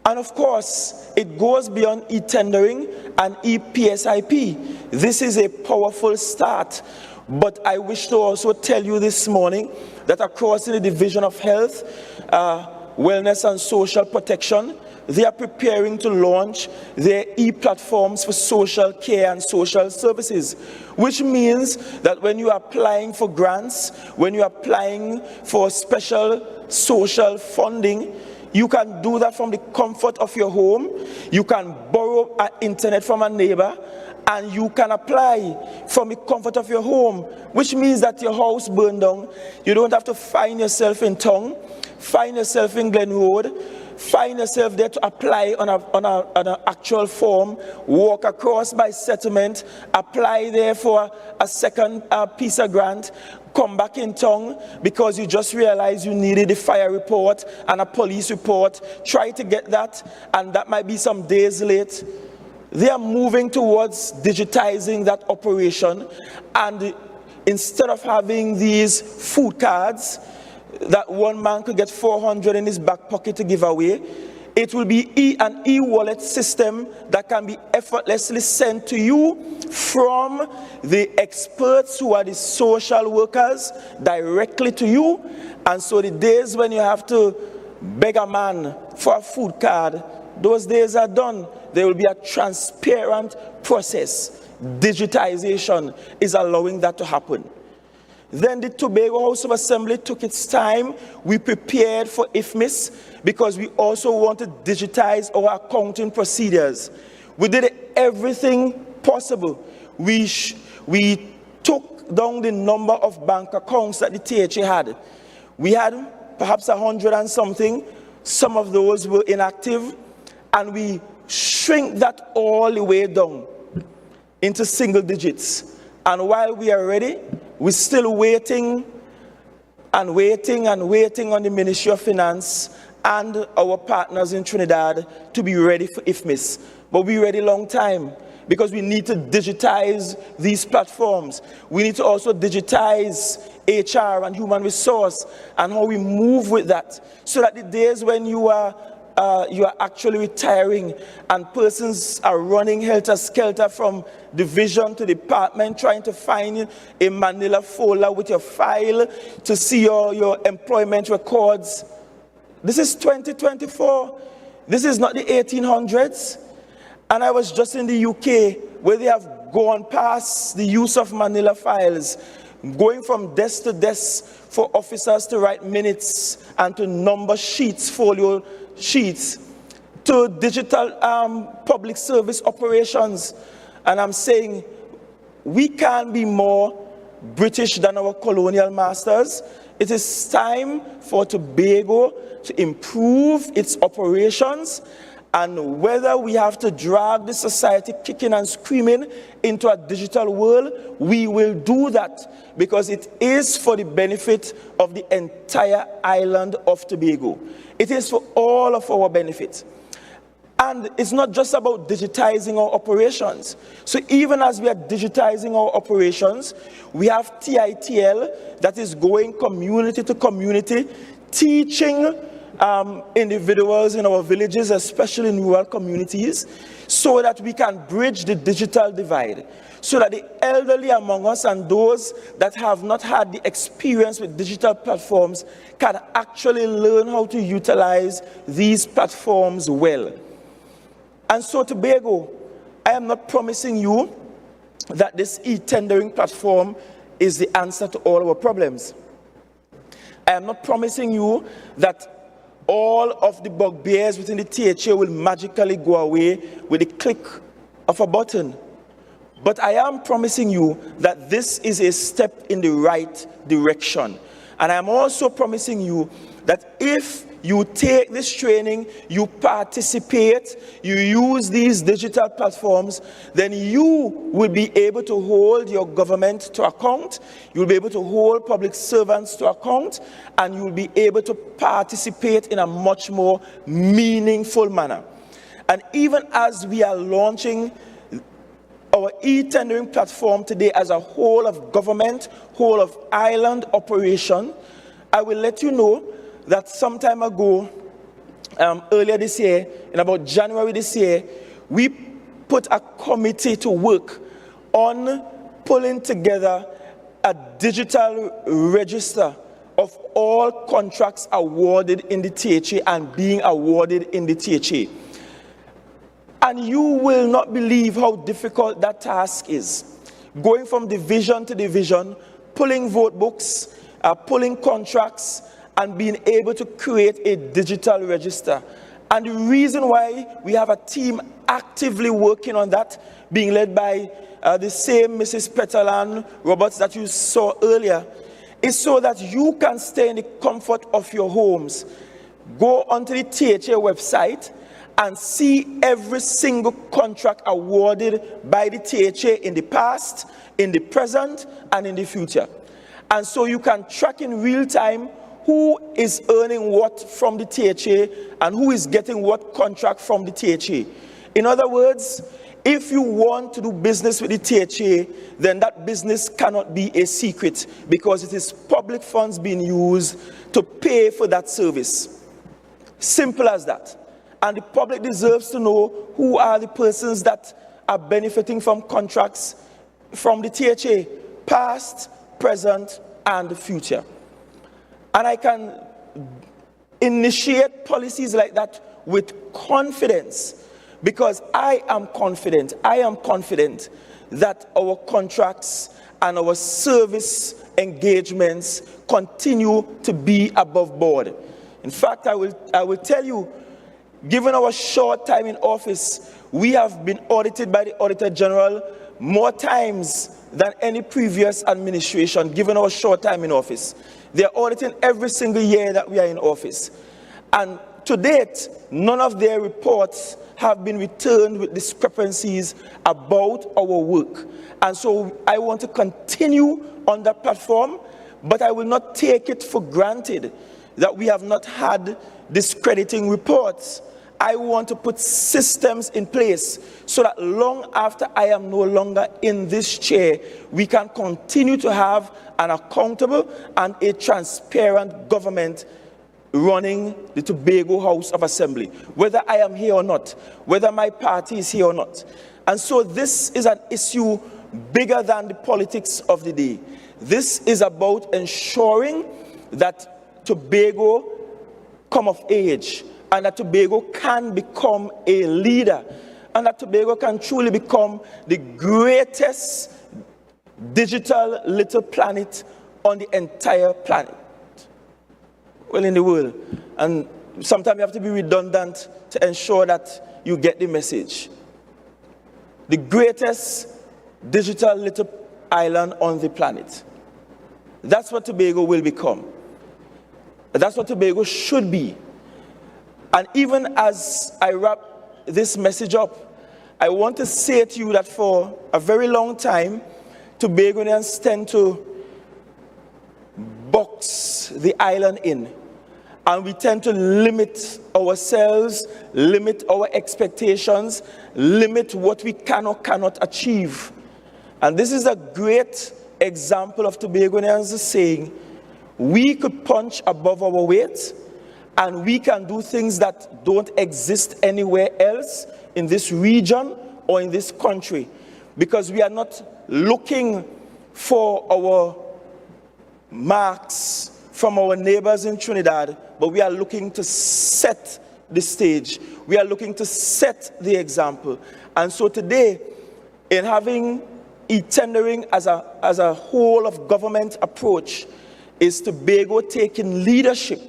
And of course, it goes beyond e-tendering and e-PSIP. This is a powerful start. But I wish to also tell you this morning that across the Division of Health, Wellness and Social Protection, they are preparing to launch their e-platforms for social care and social services, which means that when you are applying for grants, when you are applying for special social funding, you can do that from the comfort of your home. You can borrow internet from a neighbor, and you can apply from the comfort of your home, which means that your house burned down. You don't have to find yourself in town, find yourself in Glen Road, find yourself there to apply on an actual form, walk across by settlement, apply there for a second piece of grant, come back in town because you just realized you needed a fire report and a police report, try to get that, and that might be some days late. They are moving towards digitizing that operation, and instead of having these food cards that one man could get 400 in his back pocket to give away, it will be an e-wallet system that can be effortlessly sent to you from the experts who are the social workers directly to you. And so the days when you have to beg a man for a food card, those days are done. There will be a transparent process. Digitization is allowing that to happen. Then the Tobago House of Assembly took its time. We prepared for IFMIS because we also want to digitize our accounting procedures. We did everything possible. We took down the number of bank accounts that the THA had. We had perhaps 100 and something. some of those were inactive, and we shrink that all the way down into single digits. And while we are ready, we're still waiting and waiting and waiting on the Ministry of Finance and our partners in Trinidad to be ready for IFMIS. But we're ready long time, because we need to digitize these platforms. We need to also digitize HR and human resource and how we move with that, so that the days when you are actually retiring and persons are running helter-skelter from division to department trying to find a manila folder with your file to see your employment records. This is 2024. This is not the 1800s. And I was just in the UK, where they have gone past the use of manila files, going from desk to desk for officers to write minutes and to number sheets, folio sheets, to digital public service operations. And I'm saying we can't be more British than our colonial masters. It is time for Tobago to improve its operations. And whether we have to drag the society kicking and screaming into a digital world, we will do that, because it is for the benefit of the entire island of Tobago. It is for all of our benefit. And it's not just about digitizing our operations. So even as we are digitizing our operations, we have TITL that is going community to community, teaching individuals in our villages, especially in rural communities, so that we can bridge the digital divide, so that the elderly among us and those that have not had the experience with digital platforms can actually learn how to utilize these platforms well. And so, Tobago, I am not promising you that this e-tendering platform is the answer to all our problems. I am not promising you that all of the bugbears within the THA will magically go away with a click of a button. But I am promising you that this is a step in the right direction. And I am also promising you that if you take this training, you participate, you use these digital platforms, then you will be able to hold your government to account, you'll be able to hold public servants to account, and you'll be able to participate in a much more meaningful manner. And even as we are launching our e-tendering platform today as a whole of government, whole of island operation, I will let you know that some time ago, earlier this year, in about January this year, we put a committee to work on pulling together a digital register of all contracts awarded in the THA and being awarded in the THA. And you will not believe how difficult that task is. Going from division to division, pulling vote books, pulling contracts, and being able to create a digital register. And the reason why we have a team actively working on that, being led by the same Mrs. Petalan Roberts that you saw earlier, is so that you can stay in the comfort of your homes. Go onto the THA website and see every single contract awarded by the THA in the past, in the present, and in the future. And so you can track in real time who is earning what from the THA and who is getting what contract from the THA. In other words, if you want to do business with the THA, then that business cannot be a secret, because it is public funds being used to pay for that service. Simple as that. And the public deserves to know who are the persons that are benefiting from contracts from the THA, past, present, and the future. And I can initiate policies like that with confidence, because I am confident that our contracts and our service engagements continue to be above board. In fact, I will tell you, given our short time in office, we have been audited by the Auditor General more times than any previous administration, given our short time in office. They are auditing every single year that we are in office. And to date, none of their reports have been returned with discrepancies about our work. And so I want to continue on that platform, but I will not take it for granted that we have not had discrediting reports. I want to put systems in place so that long after I am no longer in this chair, we can continue to have an accountable and a transparent government running the Tobago House of Assembly, whether I am here or not, whether my party is here or not. And so this is an issue bigger than the politics of the day. This is about ensuring that Tobago come of age, and that Tobago can become a leader, and that Tobago can truly become the greatest digital little planet on the entire planet. Well, in the world. And sometimes you have to be redundant to ensure that you get the message. The greatest digital little island on the planet. That's what Tobago will become. That's what Tobago should be. And even as I wrap this message up, I want to say to you that for a very long time, Tobagonians tend to box the island in. And we tend to limit ourselves, limit our expectations, limit what we can or cannot achieve. And this is a great example of Tobagonians saying, we could punch above our weight, and we can do things that don't exist anywhere else in this region or in this country, because we are not looking for our marks from our neighbors in Trinidad, but we are looking to set the stage. We are looking to set the example. And so today, in having eTendering as a whole of government approach, is Tobago taking leadership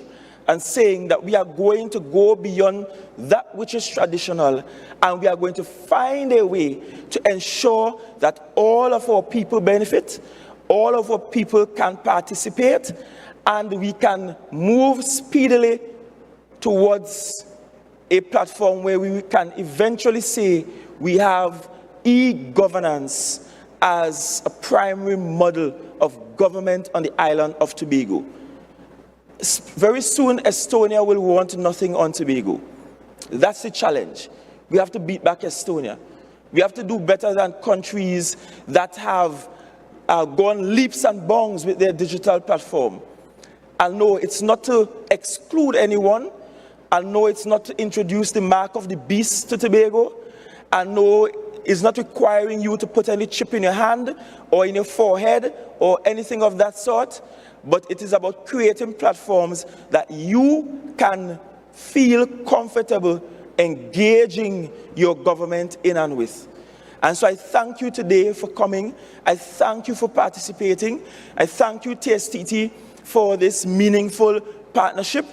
and saying that we are going to go beyond that which is traditional, and we are going to find a way to ensure that all of our people benefit, all of our people can participate, and we can move speedily towards a platform where we can eventually say we have e-governance as a primary model of government on the island of Tobago. Very soon, Estonia will want nothing on Tobago. That's the challenge. We have to beat back Estonia. We have to do better than countries that have gone leaps and bounds with their digital platform. And no, it's not to exclude anyone. And no, it's not to introduce the mark of the beast to Tobago. And no, it's not requiring you to put any chip in your hand or in your forehead or anything of that sort. But it is about creating platforms that you can feel comfortable engaging your government in and with. And so I thank you today for coming. I thank you for participating. I thank you, TSTT, for this meaningful partnership.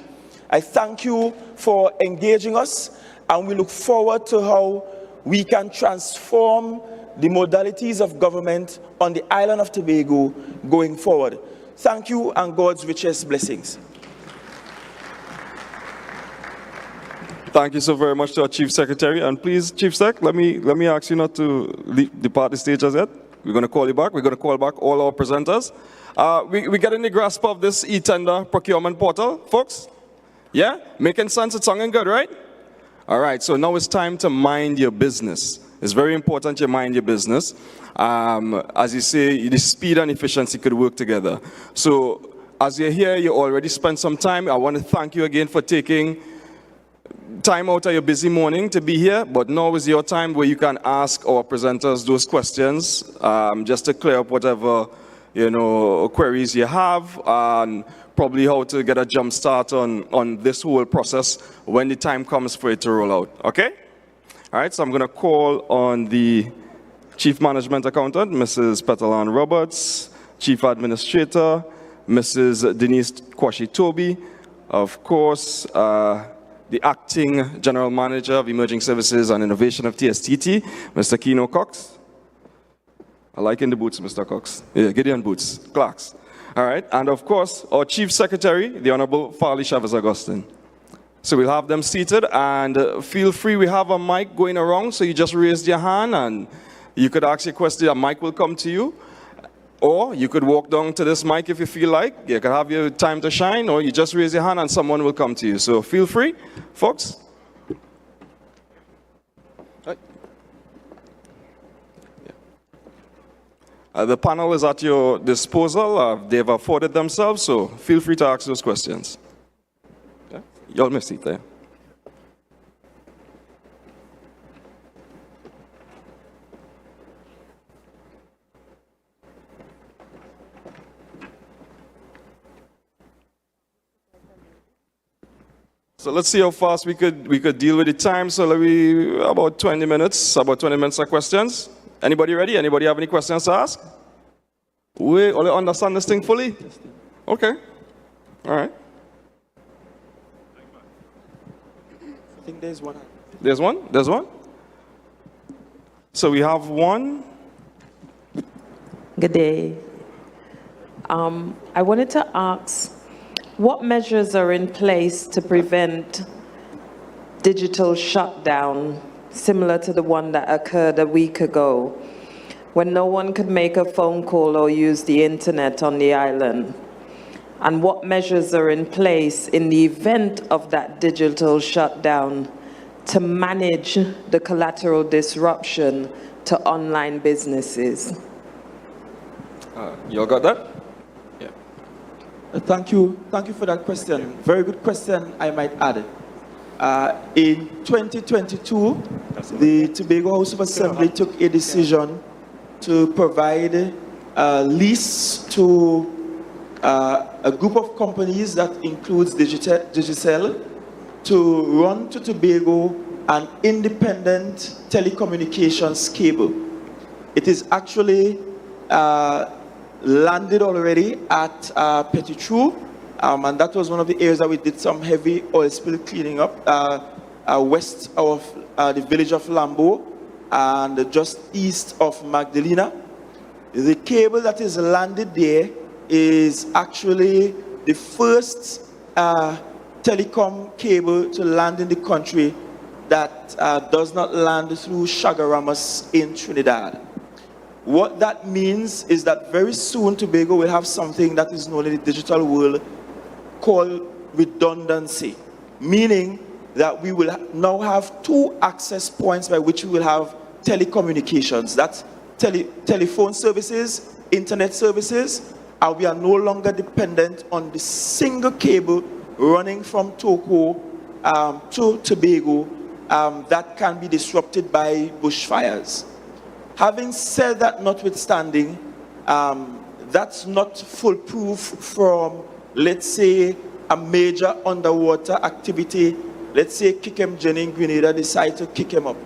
I thank you for engaging us, and we look forward to how we can transform the modalities of government on the island of Tobago going forward. Thank you, and God's richest blessings. Thank you so very much to our Chief Secretary. And please, Chief Sec, let me ask you not to depart the stage as yet. We're going to call you back. We're going to call back all our presenters. We getting the grasp of this eTender procurement portal, folks? Yeah? Making sense? It's sounding good, right? All right, so now it's time to mind your business. It's very important you mind your business. As you say, the speed and efficiency could work together. So as you're here, you already spent some time. I want to thank you again for taking time out of your busy morning to be here, but now is your time where you can ask our presenters those questions, just to clear up whatever, queries you have, and probably how to get a jump start on this whole process when the time comes for it to roll out, okay? All right, so I'm going to call on the Chief Management Accountant, Mrs. Petalan Roberts, Chief Administrator, Mrs. Denise Kwashi-Toby, of course, the Acting General Manager of Emerging Services and Innovation of TSTT, Mr. Kino Cox. I like in the boots, Mr. Cox. Yeah, Gideon boots, Clarks. All right, and of course, our Chief Secretary, the Honorable Farley Chavez Augustine. So we'll have them seated, and feel free, we have a mic going around, so you just raise your hand and you could ask your question, a mic will come to you. Or you could walk down to this mic if you feel like. You could have your time to shine, or you just raise your hand and someone will come to you. So feel free, folks. Right. The panel is at your disposal. They've afforded themselves, so feel free to ask those questions. Yeah? Y'all may sit there. So let's see how fast we could deal with the time. So about 20 minutes of questions. Anybody ready? Anybody have any questions to ask? We all understand this thing fully? Okay. All right. I think there's one. There's one? There's one? So we have one. Good day. I wanted to ask, what measures are in place to prevent digital shutdown, similar to the one that occurred a week ago, when no one could make a phone call or use the internet on the island? And what measures are in place in the event of that digital shutdown to manage the collateral disruption to online businesses? You all got that? Yeah. Thank you for that question. Very good question, I might add. In 2022, the Tobago House of Assembly took a decision to provide a lease to a group of companies that includes Digicel to run to Tobago an independent telecommunications cable. It is actually landed already at Petitru, and that was one of the areas that we did some heavy oil spill cleaning up west of the village of Lambo and just east of Magdalena. The cable that is landed there is actually the first telecom cable to land in the country that does not land through Chaguaramas in Trinidad. What that means is that very soon Tobago will have something that is known in the digital world called redundancy, meaning that we will now have two access points by which we will have telecommunications. That's telephone services, internet services, and we are no longer dependent on the single cable running from Togo to Tobago that can be disrupted by bushfires. Having said that, notwithstanding, that's not foolproof from, let's say, a major underwater activity. Let's say Kikem Jenny in Grenada decide to kick him up.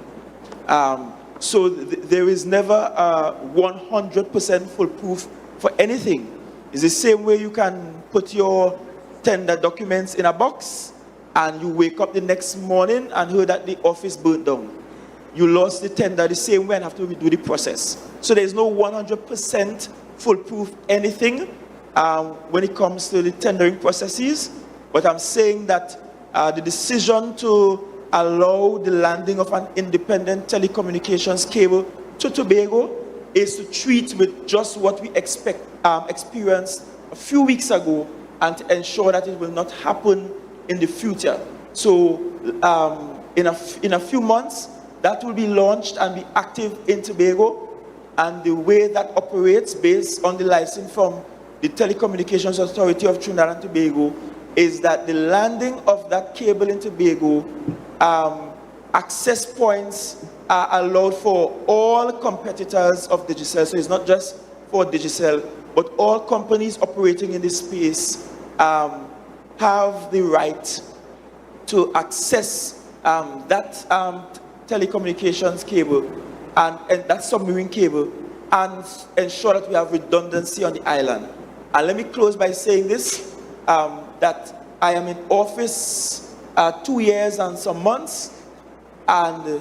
So there is never 100% foolproof for anything. It's the same way you can put your tender documents in a box and you wake up the next morning and hear that the office burnt down. You lost the tender the same way and have to redo the process. So there's no 100% foolproof anything when it comes to the tendering processes. But I'm saying that the decision to allow the landing of an independent telecommunications cable to Tobago is to treat with just what we experienced a few weeks ago and to ensure that it will not happen in the future. So in a few months, that will be launched and be active in Tobago, and the way that operates based on the license from the Telecommunications Authority of Trinidad and Tobago is that the landing of that cable in Tobago, access points are allowed for all competitors of Digicel. So it's not just for Digicel, but all companies operating in this space have the right to access that telecommunications cable and that submarine cable and ensure that we have redundancy on the island. And let me close by saying this, that I am in office 2 years and some months, and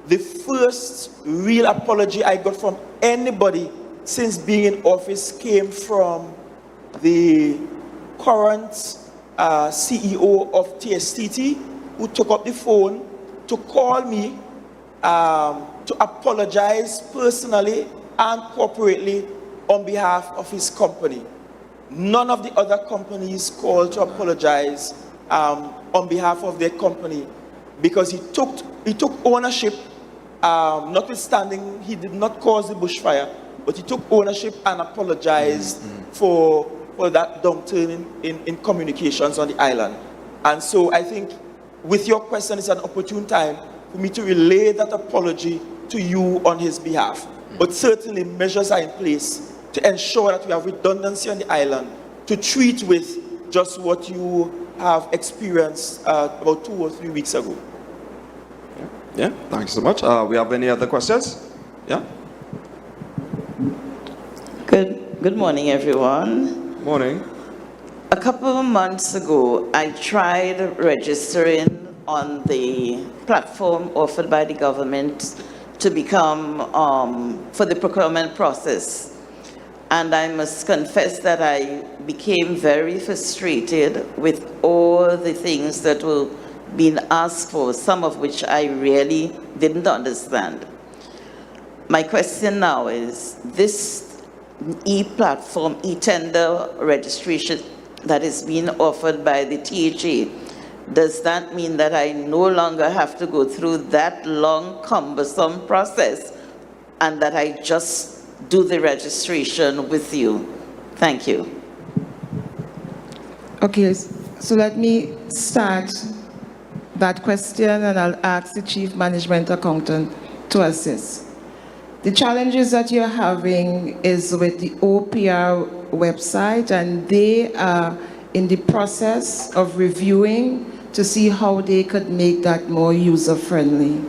the first real apology I got from anybody since being in office came from the current CEO of TSTT, who took up the phone to call me to apologize personally and corporately on behalf of his company. None of the other companies called to apologize on behalf of their company because he took ownership, notwithstanding he did not cause the bushfire, but he took ownership and apologized for that downturn in communications on the island. And so I think with your question, it's an opportune time for me to relay that apology to you on his behalf. But certainly measures are in place to ensure that we have redundancy on the island to treat with just what you have experienced about 2 or 3 weeks ago. Yeah, thank you so much. We have any other questions? Yeah? Good morning, everyone. Morning. A couple of months ago, I tried registering on the platform offered by the government to become, for the procurement process. And I must confess that I became very frustrated with all the things that were being asked for, some of which I really didn't understand. My question now is, this e-platform, eTender registration that is being offered by the THA, does that mean that I no longer have to go through that long, cumbersome process and that I just do the registration with you? Thank you. Okay, so let me start that question and I'll ask the Chief Management Accountant to assist. The challenges that you're having is with the OPR website, and they are in the process of reviewing to see how they could make that more user-friendly.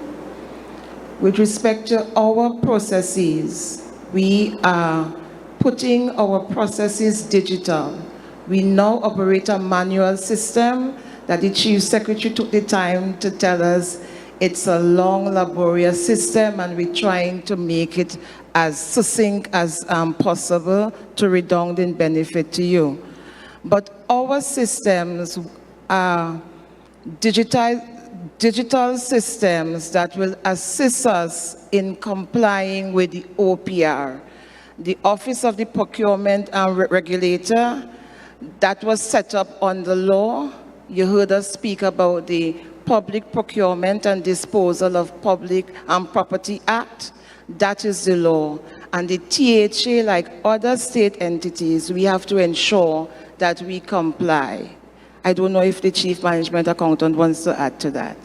With respect to our processes, we are putting our processes digital. We now operate a manual system that the Chief Secretary took the time to tell us it's a long, laborious system, and we're trying to make it as succinct as possible to redound in benefit to you. But our systems are digital systems that will assist us in complying with the OPR. The Office of the Procurement and Regulator, that was set up on the law. You heard us speak about the Public Procurement and Disposal of Public and Property Act. That is the law. And the THA, like other state entities, we have to ensure that we comply. I don't know if the Chief Management Accountant wants to add to that.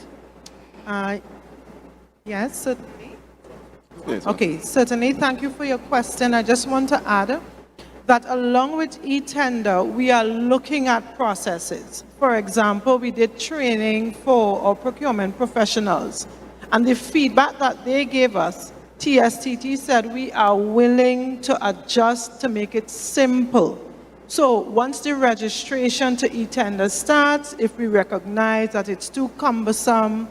Yes, certainly. Okay, certainly. Thank you for your question. I just want to add that along with eTender, we are looking at processes. For example, we did training for our procurement professionals, and the feedback that they gave us, TSTT said we are willing to adjust to make it simple. So once the registration to eTender starts, if we recognize that it's too cumbersome,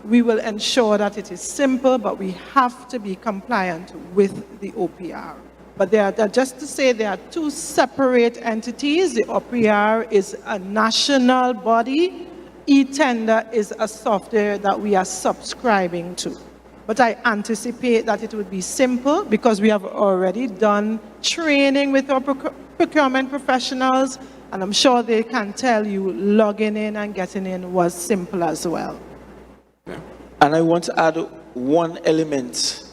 we will ensure that it is simple, but we have to be compliant with the OPR. But just to say, there are two separate entities. The OPR is a national body. eTender is a software that we are subscribing to. But I anticipate that it would be simple because we have already done training with our procurement professionals, and I'm sure they can tell you logging in and getting in was simple as well. Yeah. And I want to add one element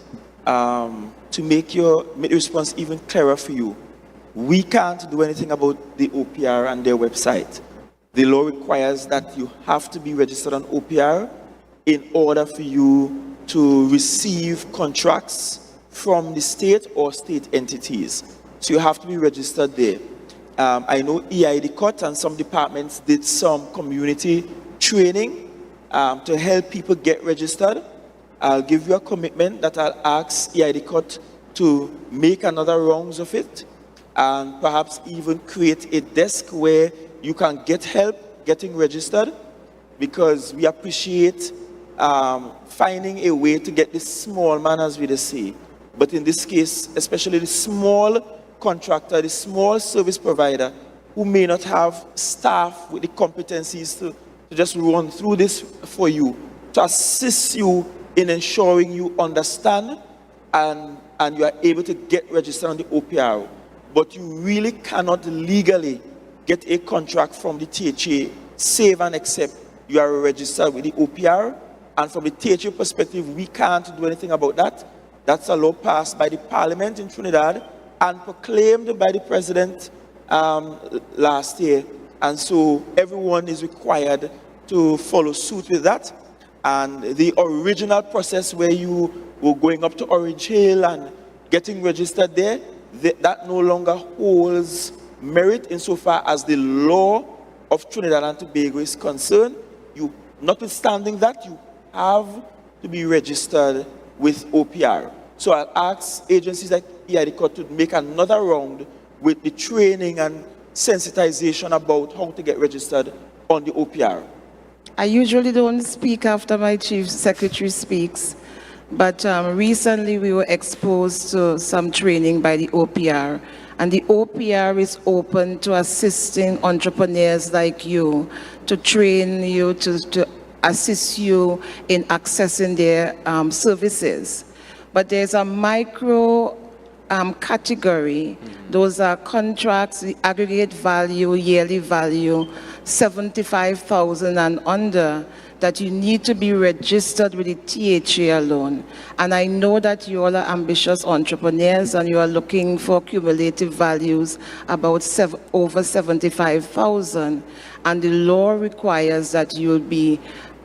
to make the response even clearer for you. We can't do anything about the OPR and their website. The law requires that you have to be registered on OPR in order for you to receive contracts from the state or state entities. So you have to be registered there. I know EID Cut and some departments did some community training to help people get registered. I'll give you a commitment that I'll ask EID Cut to make another rounds of it and perhaps even create a desk where you can get help getting registered, because we appreciate finding a way to get the small man, as we say. But in this case, especially the small contractor, the small service provider who may not have staff with the competencies to to just run through this for you, to assist you in ensuring you understand and you are able to get registered on the OPR. But you really cannot legally get a contract from the THA, save and accept you are registered with the OPR. And from the THA perspective, we can't do anything about that. That's a law passed by the Parliament in Trinidad and proclaimed by the President last year. And so everyone is required to follow suit with that. And the original process where you were going up to Orange Hill and getting registered there, that no longer holds merit insofar as the law of Trinidad and Tobago is concerned. Notwithstanding that, you have to be registered with OPR. So I'll ask agencies like EIDCOT to make another round with the training and sensitization about how to get registered on the OPR. I usually don't speak after my chief secretary speaks, but recently we were exposed to some training by the OPR, and the OPR is open to assisting entrepreneurs like you, to train you, to assist you in accessing their services. But there's a micro category. Those are contracts, the aggregate value, yearly value, 75,000 and under, that you need to be registered with the THA alone. And I know that you all are ambitious entrepreneurs and you are looking for cumulative values about over 75,000. And the law requires that you'll be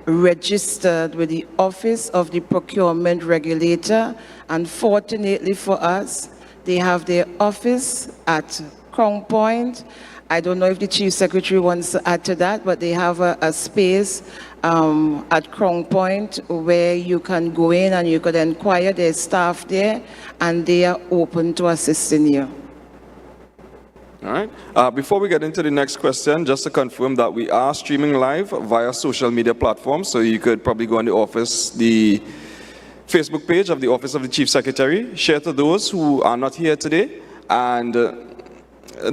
registered with the Office of the Procurement Regulator. And fortunately for us, they have their office at Crown Point. I don't know if the Chief Secretary wants to add to that, but they have a space at Crown Point where you can go in and you could inquire. There's staff there, and they are open to assisting you. All right. Before we get into the next question, just to confirm that we are streaming live via social media platforms, so you could probably go on the Facebook page of the Office of the Chief Secretary, share to those who are not here today, and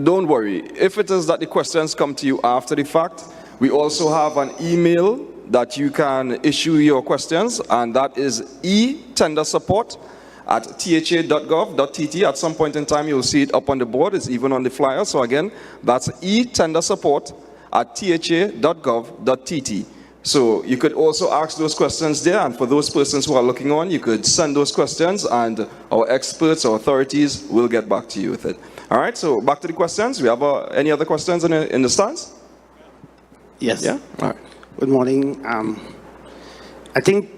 don't worry, if it is that the questions come to you after the fact, we also have an email that you can issue your questions, and that is etendersupport@tha.gov.tt. At some point in time, you'll see it up on the board. It's even on the flyer. So again, that's etendersupport@tha.gov.tt. So you could also ask those questions there, and for those persons who are looking on, you could send those questions, and our experts or authorities will get back to you with it. All right, so back to the questions. We have any other questions in the stands? Yes. Yeah? All right. Good morning. I think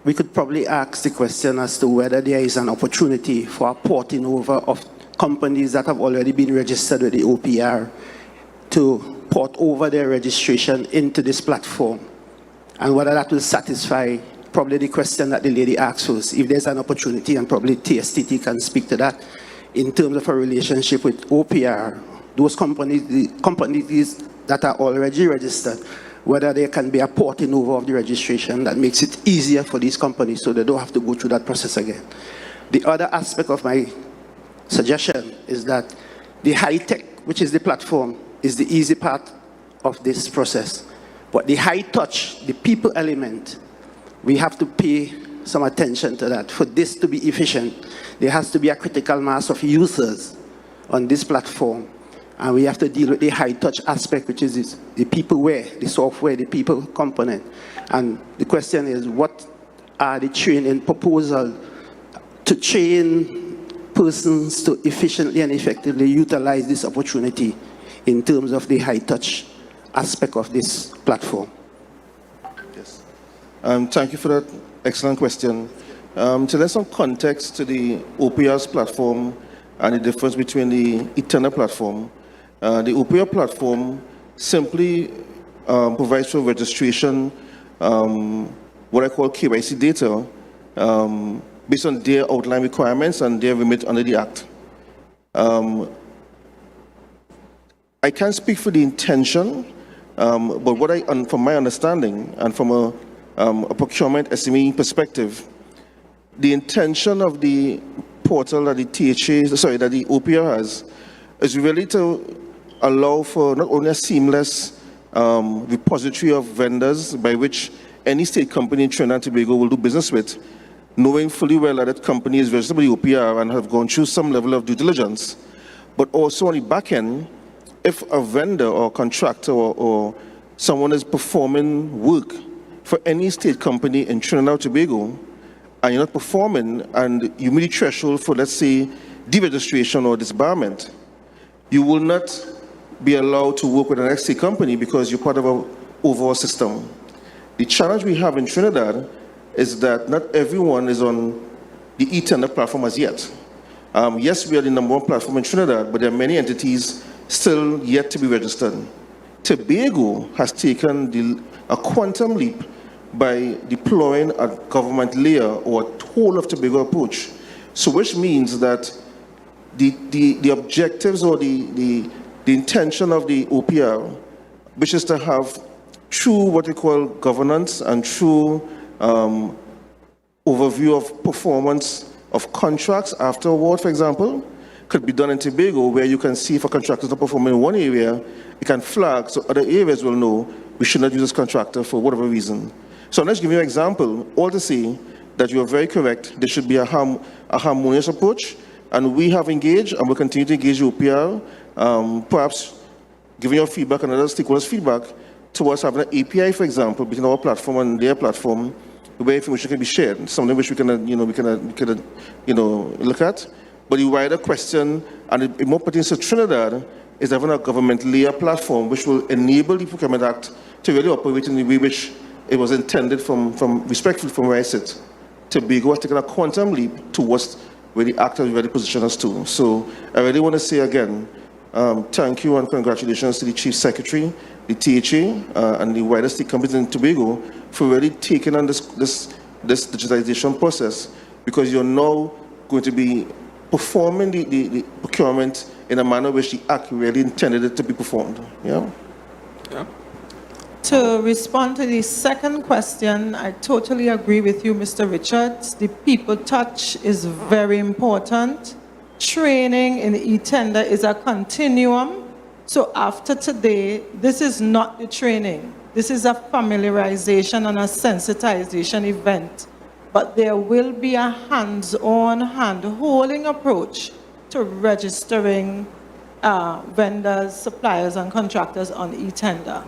we could probably ask the question as to whether there is an opportunity for a porting over of companies that have already been registered with the OPR to port over their registration into this platform, and whether that will satisfy probably the question that the lady asked us, if there's an opportunity, and probably TSTT can speak to that, in terms of a relationship with OPR, those companies, the companies that are already registered, whether there can be a porting over of the registration that makes it easier for these companies so they don't have to go through that process again. The other aspect of my suggestion is that the high tech, which is the platform, is the easy part of this process. But the high touch, the people element, we have to pay some attention to that. For this to be efficient, there has to be a critical mass of users on this platform. And we have to deal with the high touch aspect, which is the peopleware, the software, the people component. And the question is, what are the training proposals to train persons to efficiently and effectively utilize this opportunity in terms of the high touch aspect of this platform? Yes. Thank you for that excellent question. So there's some context to the OPR's platform and the difference between the eTender platform. The OPR platform simply provides for registration, what I call KYC data, based on their outline requirements and their remit under the Act. I can't speak for the intention, but from my understanding and from a procurement SME perspective, the intention of the portal that the that the OPR has, is really to allow for not only a seamless repository of vendors by which any state company in Trinidad and Tobago will do business with, knowing fully well that that company is registered with the OPR and have gone through some level of due diligence. But also on the back end, if a vendor or contractor or someone is performing work for any state company in Trinidad and Tobago, and you're not performing, and you meet the threshold for, let's say, deregistration or disbarment, you will not be allowed to work with an state company because you're part of an overall system. The challenge we have in Trinidad is that not everyone is on the eTender platform as yet. Yes, we are the #1 platform in Trinidad, but there are many entities still yet to be registered. Tobago has taken a quantum leap by deploying a government layer or a whole of Tobago approach. So which means that the objectives or the intention of the OPR, which is to have true what we call governance and true overview of performance of contracts after award, for example, could be done in Tobago, where you can see if a contractor is not performing in one area, it can flag so other areas will know we should not use this contractor for whatever reason. So let's give you an example, all to say that you are very correct. There should be a harmonious approach, and we have engaged and will continue to engage OPR, perhaps giving your feedback and other stakeholders' feedback towards having an API, for example, between our platform and their platform, where information can be shared, something which we can look at. But the wider question, and it more pertains to Trinidad, is having a government layer platform which will enable the Procurement Act to really operate in the way which it was intended respectfully from where I sit. Tobago has taken a quantum leap towards where the Act has already positioned us to. So I really want to say again, thank you and congratulations to the Chief Secretary, the THA, and the wider state companies in Tobago for really taking on this digitization process, because you're now going to be performing the procurement in a manner which the Act really intended it to be performed. Yeah. Yeah. To respond to the second question, I totally agree with you, Mr. Richards. The people touch is very important. Training in eTender is a continuum. So after today, this is not the training. This is a familiarization and a sensitization event. But there will be a hands-on, hand-holding approach to registering vendors, suppliers, and contractors on eTender.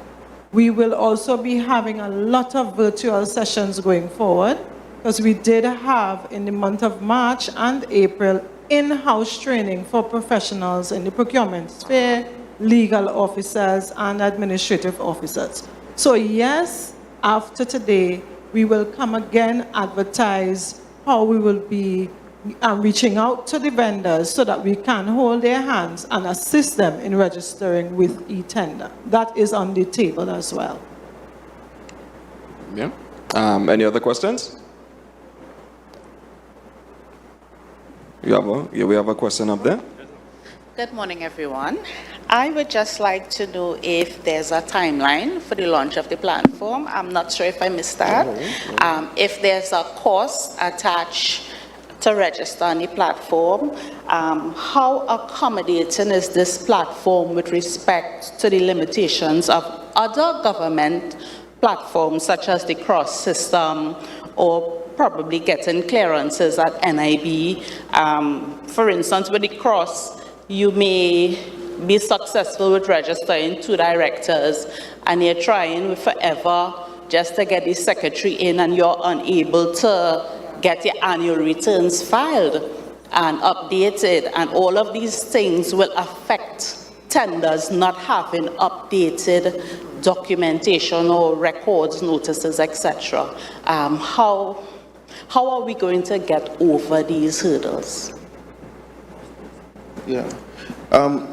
We will also be having a lot of virtual sessions going forward, because we did have in the month of March and April in-house training for professionals in the procurement sphere, legal officers, and administrative officers. So yes, after today, we will come again, advertise how we will be reaching out to the vendors so that we can hold their hands and assist them in registering with eTender. That is on the table as well. Yeah. Any other questions? We have a question up there. Good morning, everyone. I would just like to know if there's a timeline for the launch of the platform. I'm not sure if I missed that. If there's a cost attached to register on the platform, how accommodating is this platform with respect to the limitations of other government platforms, such as the CROSS system, or probably getting clearances at NIB? For instance, with the CROSS, you may be successful with registering 2 directors, and you're trying forever just to get the secretary in, and you're unable to get your annual returns filed and updated, and all of these things will affect tenders not having updated documentation or records, notices, etc. How are we going to get over these hurdles? Yeah.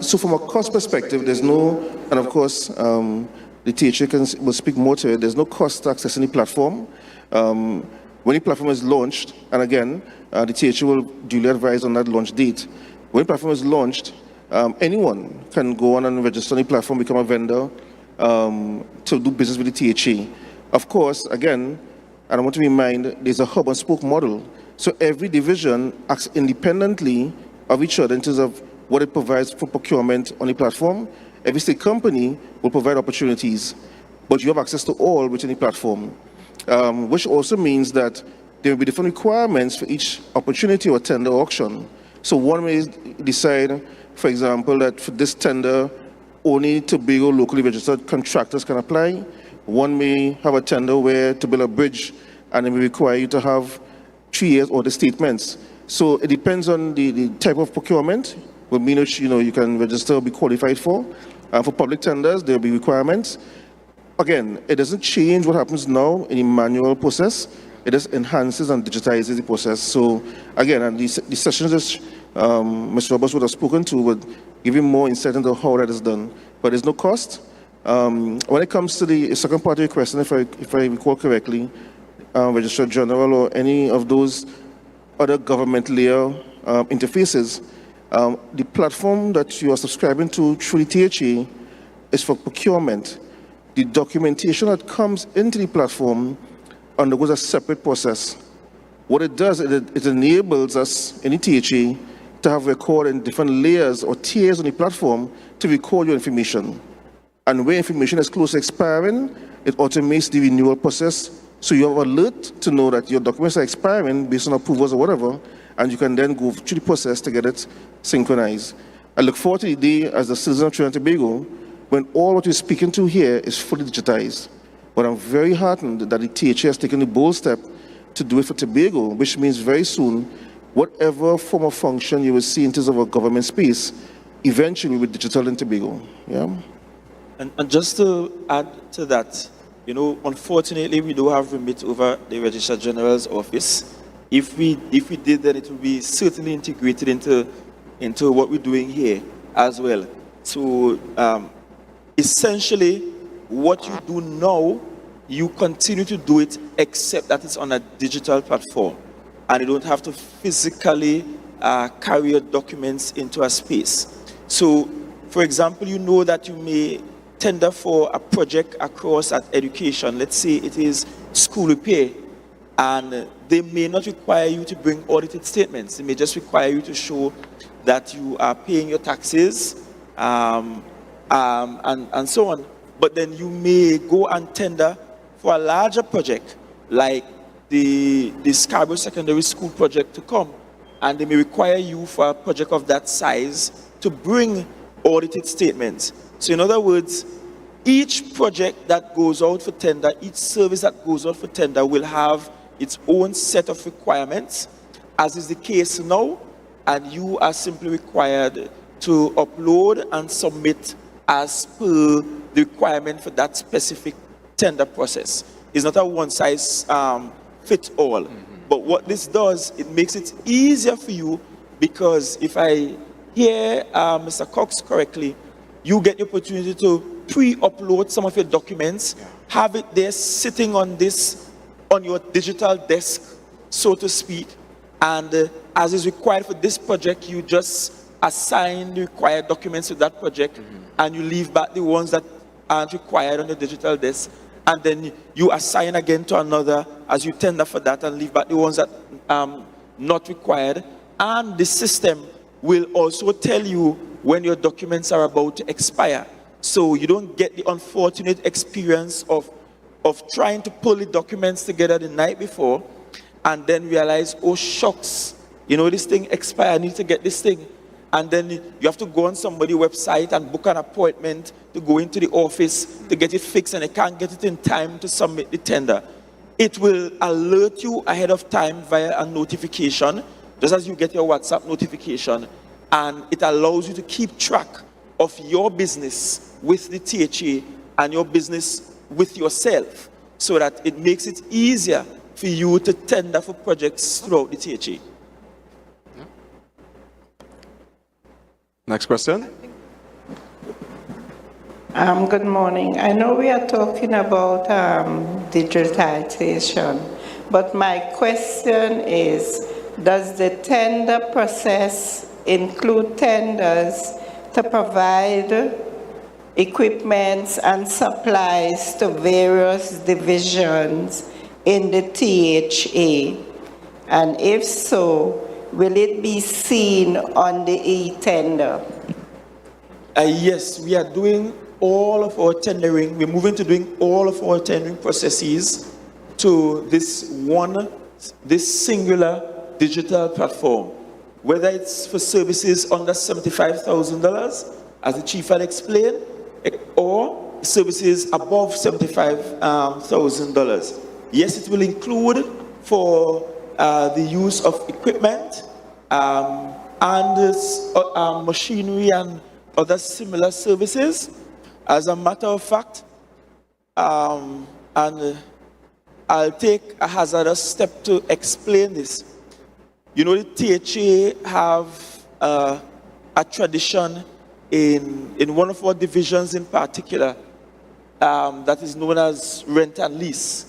So from a cost perspective, there's no, and of course, the THA will speak more to it, there's no cost to accessing the platform. When the platform is launched, and again, the THA will duly advise on that launch date. When the platform is launched, anyone can go on and register on the platform, become a vendor, to do business with the THA. Of course, again, and I want to remind, there's a hub and spoke model. So every division acts independently of each other in terms of what it provides for procurement on the platform. Every state company will provide opportunities, but you have access to all within the platform, which also means that there will be different requirements for each opportunity or tender or auction. So one may decide, for example, that for this tender, only Tobago locally registered contractors can apply. One may have a tender where to build a bridge, and it may require you to have 3 years or the statements. So it depends on the type of procurement, which you can register or be qualified for. For public tenders, there will be requirements. Again, it doesn't change what happens now in the manual process. It just enhances and digitizes the process. So again, and the sessions that Mr. Roberts would have spoken to would give you more insight into how that is done. But there's no cost. When it comes to the second part of your question, if I recall correctly, Registrar General or any of those other government layer interfaces, the platform that you are subscribing to through the THA is for procurement. The documentation that comes into the platform undergoes a separate process. What it does, it enables us in the THA to have record in different layers or tiers on the platform to record your information. And where information is close to expiring, it automates the renewal process. So you have an alert to know that your documents are expiring based on approvals or whatever, and you can then go through the process to get it synchronized. I look forward to the day as a citizen of Trinidad and Tobago when all what you're speaking to here is fully digitized. But I'm very heartened that the THA has taken the bold step to do it for Tobago, which means very soon, whatever form of function you will see in terms of a government space, eventually will be digital in Tobago. Yeah. And just to add to that, unfortunately, we do have remit over the Registrar General's office. If we did, then it would be certainly integrated into what we're doing here as well. So essentially, what you do now, you continue to do it, except that it's on a digital platform, and you don't have to physically carry your documents into a space. So, for example, you know that you may tender for a project across at education. Let's say it is school repair, and they may not require you to bring audited statements. They may just require you to show that you are paying your taxes and so on. But then you may go and tender for a larger project, like the Scarborough Secondary School project to come, and they may require you for a project of that size to bring audited statements. So in other words, each project that goes out for tender, each service that goes out for tender will have its own set of requirements, as is the case now, and you are simply required to upload and submit as per the requirement for that specific tender process. It's not a one-size-fits-all. But what this does, it makes it easier for you, because if I hear Mr. Cox correctly, you get the opportunity to pre-upload some of your documents, have it there sitting on your digital desk, so to speak, and as is required for this project, you just assign the required documents to that project, and you leave back the ones that aren't required on the digital desk, and then you assign again to another as you tender for that, and leave back the ones that not required. And the system will also tell you when your documents are about to expire. So you don't get the unfortunate experience of trying to pull the documents together the night before and then realize, oh shucks, this thing expired, I need to get this thing. And then you have to go on somebody's website and book an appointment to go into the office to get it fixed, and they can't get it in time to submit the tender. It will alert you ahead of time via a notification, just as you get your WhatsApp notification, and it allows you to keep track of your business with the THA and your business with yourself, so that it makes it easier for you to tender for projects throughout the THA. Next question. Good morning. I know we are talking about digitization, but my question is, does the tender process include tenders to provide equipments and supplies to various divisions in the THA? And if so, will it be seen on the eTender? Yes, we are doing all of our tendering. We're moving to doing all of our tendering processes to this singular digital platform. Whether it's for services under $75,000, as the chief had explained, or services above $75,000. Yes, it will include for the use of equipment and machinery and other similar services. As a matter of fact, and I'll take a hazardous step to explain this. You know, the THA have a tradition in one of our divisions in particular that is known as rent and lease.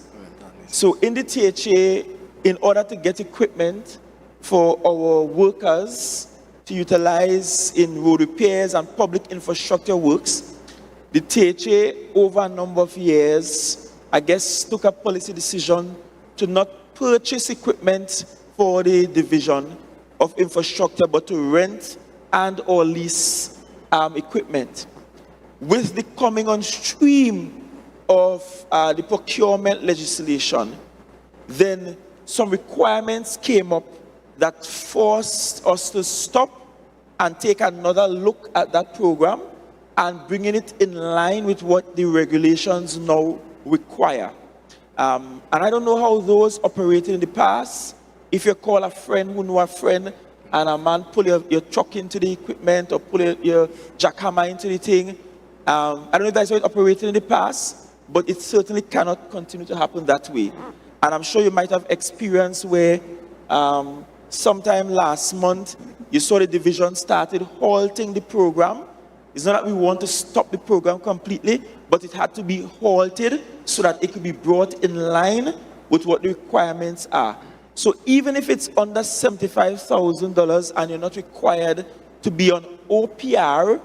So in the THA, in order to get equipment for our workers to utilize in road repairs and public infrastructure works, the THA over a number of years, I guess, took a policy decision to not purchase equipment for the division of infrastructure, but to rent and or lease equipment. With the coming on stream of the procurement legislation, then some requirements came up that forced us to stop and take another look at that program and bringing it in line with what the regulations now require. And I don't know how those operated in the past. If you call a friend who know a friend and a man pull your truck into the equipment or pull your jackhammer into the thing, I don't know if that's how it operated in the past, but it certainly cannot continue to happen that way. And I'm sure you might have experienced where sometime last month, you saw the division started halting the program. It's not that we want to stop the program completely, but it had to be halted so that it could be brought in line with what the requirements are. So even if it's under $75,000 and you're not required to be on OPR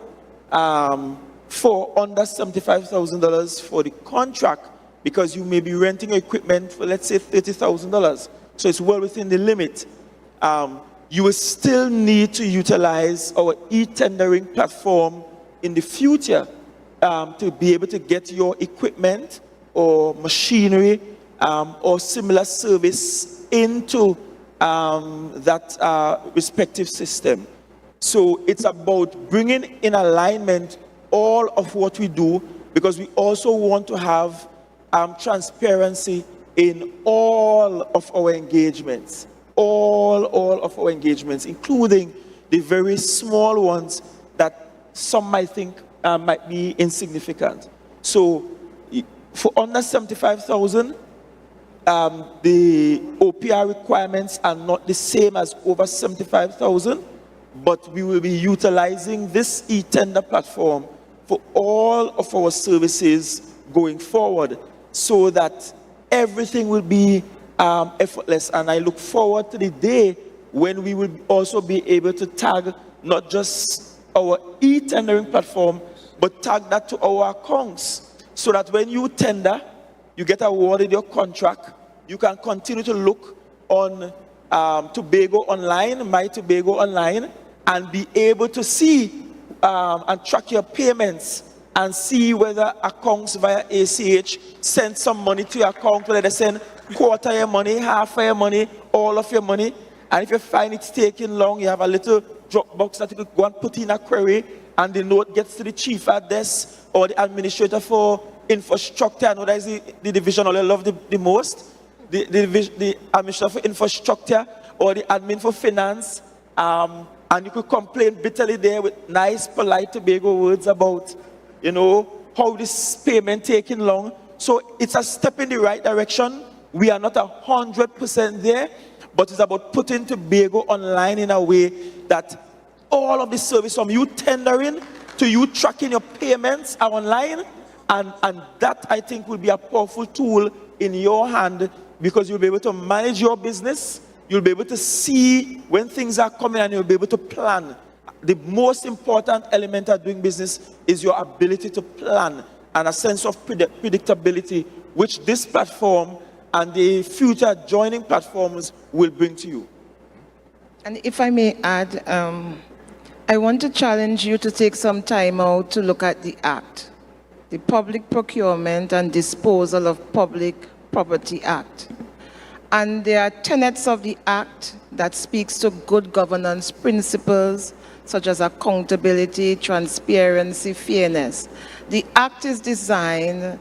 for under $75,000 for the contract, because you may be renting equipment for, let's say, $30,000. So it's well within the limit. You will still need to utilize our e-tendering platform in the future to be able to get your equipment or machinery or similar service into that respective system. So it's about bringing in alignment all of what we do, because we also want to have transparency in all of our engagements, all of our engagements, including the very small ones that some might think might be insignificant. So for under 75,000, the OPR requirements are not the same as over 75,000, but we will be utilizing this eTender platform for all of our services going forward, so that everything will be effortless. And I look forward to the day when we will also be able to tag not just our e-tendering platform, but tag that to our accounts, so that when you tender, you get awarded your contract, you can continue to look on Tobago Online, My Tobago Online, and be able to see and track your payments and see whether accounts via ACH send some money to your account, whether they send quarter your money, half of your money, all of your money. And if you find it's taking long, you have a little drop box that you could go and put in a query, and the note gets to the chief at desk or the administrator for infrastructure. I know that is the division I love the most. The administrator for infrastructure or the admin for finance. And you could complain bitterly there with nice, polite Tobago words about, you know, how this payment taking long. So it's a step in the right direction. We are not 100% there, but it's about putting Tobago online in a way that all of the service, from you tendering to you tracking your payments, are online. And that, I think, will be a powerful tool in your hand, because you'll be able to manage your business. You'll be able to see when things are coming, and you'll be able to plan. The most important element of doing business is your ability to plan and a sense of predictability, which this platform and the future joining platforms will bring to you. And if I may add, I want to challenge you to take some time out to look at the Act, the Public Procurement and Disposal of Public Property Act. And there are tenets of the Act that speaks to good governance principles, such as accountability, transparency, fairness. The Act is designed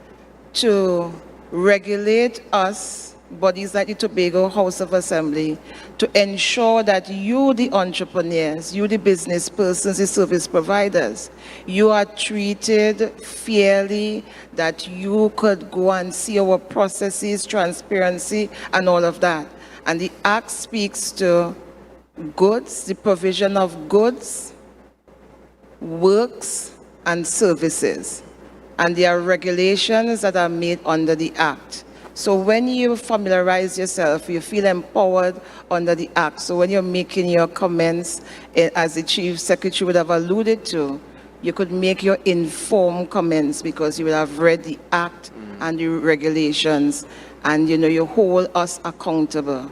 to regulate us, bodies like the Tobago House of Assembly, to ensure that you, the entrepreneurs, you, the business persons, the service providers, you are treated fairly, that you could go and see our processes, transparency, and all of that. And the Act speaks to goods, the provision of goods, works, and services. And there are regulations that are made under the Act. So when you familiarize yourself, you feel empowered under the Act. So when you're making your comments, as the Chief Secretary would have alluded to, you could make your informed comments because you will have read the Act and the regulations, and you hold us accountable,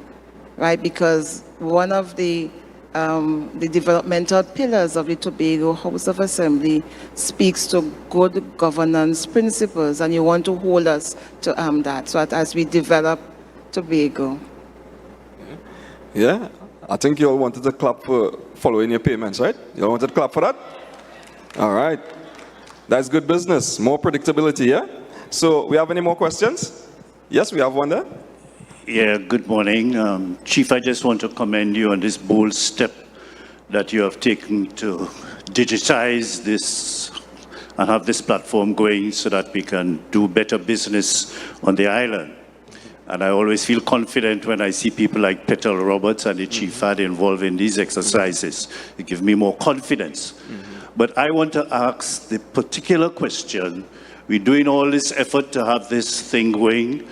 right? Because one of the developmental pillars of the Tobago House of Assembly speaks to good governance principles, and you want to hold us to that, so that as we develop Tobago. Yeah, I think you all wanted to clap for following your payments, right? You all wanted to clap for that? All right. That's good business. More predictability, yeah? So, we have any more questions? Yes, we have one there. Yeah, good morning. Chief, I just want to commend you on this bold step that you have taken to digitize this and have this platform going so that we can do better business on the island. And I always feel confident when I see people like Petal Roberts and the Chief Ad involved in these exercises. It gives me more confidence. But I want to ask the particular question. We're doing all this effort to have this thing going.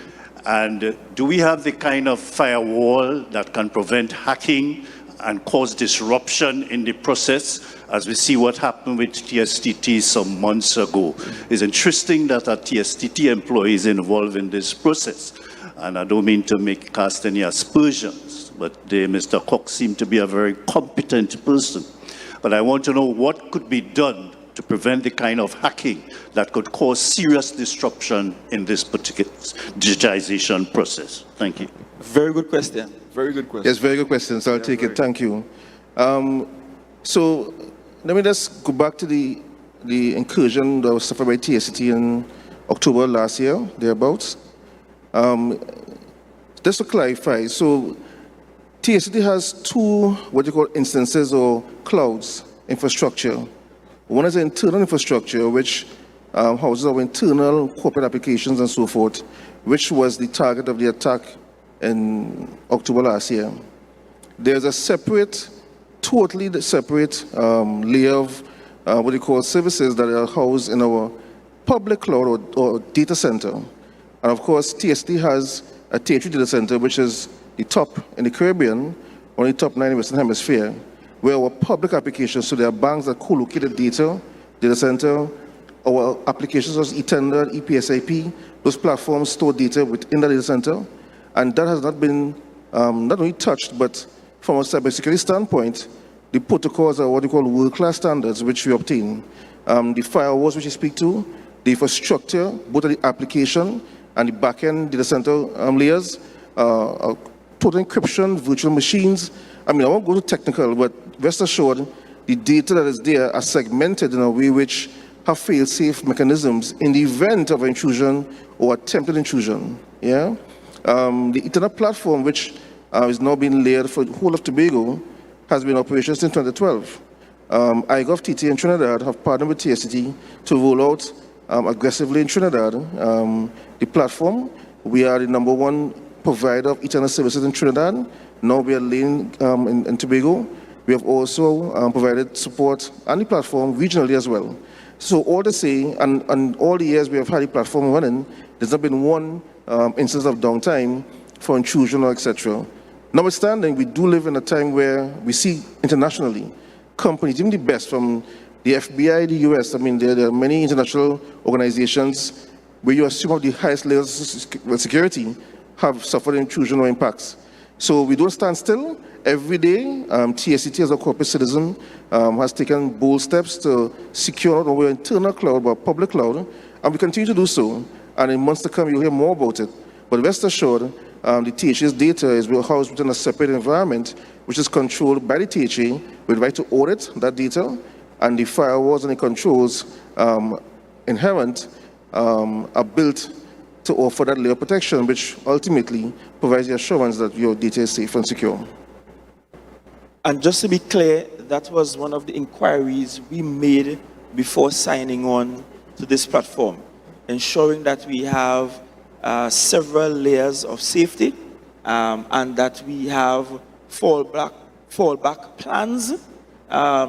And do we have the kind of firewall that can prevent hacking and cause disruption in the process, as we see what happened with TSTT some months ago? It's interesting that a TSTT employee is involved in this process. And I don't mean to cast any aspersions, but Mr. Cox seemed to be a very competent person. But I want to know what could be done to prevent the kind of hacking that could cause serious disruption in this particular digitization process. Thank you. Very good question. Very good question. Yes, very good question, so I'll take it. Thank you. So let me just go back to the incursion that was suffered by TSCT in October last year, thereabouts. Just to clarify, so TSCT has two, what you call instances or clouds infrastructure. One is the internal infrastructure, which houses our internal corporate applications and so forth, which was the target of the attack in October last year. There's a separate, totally separate layer of what we call services that are housed in our public cloud or data center. And of course, TST has a tier 3 data center, which is the top in the Caribbean, one of the top 9 in the Western Hemisphere, where our public applications, so there are banks that co-located data center, our applications as eTender, ePSIP, those platforms store data within the data center, and that has not been not only touched, but from a cybersecurity standpoint, the protocols are what we call world-class standards, which we obtain. The firewalls which you speak to, the infrastructure, both of the application and the back-end data center layers, total encryption, virtual machines. I mean, I won't go to technical, but rest assured, the data that is there are segmented in a way which have fail-safe mechanisms in the event of intrusion or attempted intrusion. Yeah, the Internet platform, which is now being layered for the whole of Tobago, has been in operation since 2012. IGovTT in Trinidad have partnered with TSCT to roll out aggressively in Trinidad the platform. We are the #1 provider of eTender services in Trinidad. Now we are laying in Tobago. We have also provided support on the platform regionally as well. So all to say, and all the years we have had the platform running, there's not been one instance of downtime for intrusion or etc. Notwithstanding, we do live in a time where we see internationally companies, even the best from the FBI, the US, I mean, there are many international organizations where you assume of the highest levels of security have suffered intrusion or impacts. So we don't stand still. Every day, TSCT as a corporate citizen has taken bold steps to secure not only our internal cloud, but public cloud, and we continue to do so. And in months to come, you'll hear more about it. But rest assured, the THA's data is housed within a separate environment, which is controlled by the THA with the right to audit that data, and the firewalls and the controls inherent are built to offer that layer of protection, which ultimately provides the assurance that your data is safe and secure. And just to be clear, that was one of the inquiries we made before signing on to this platform, ensuring that we have several layers of safety and that we have fallback plans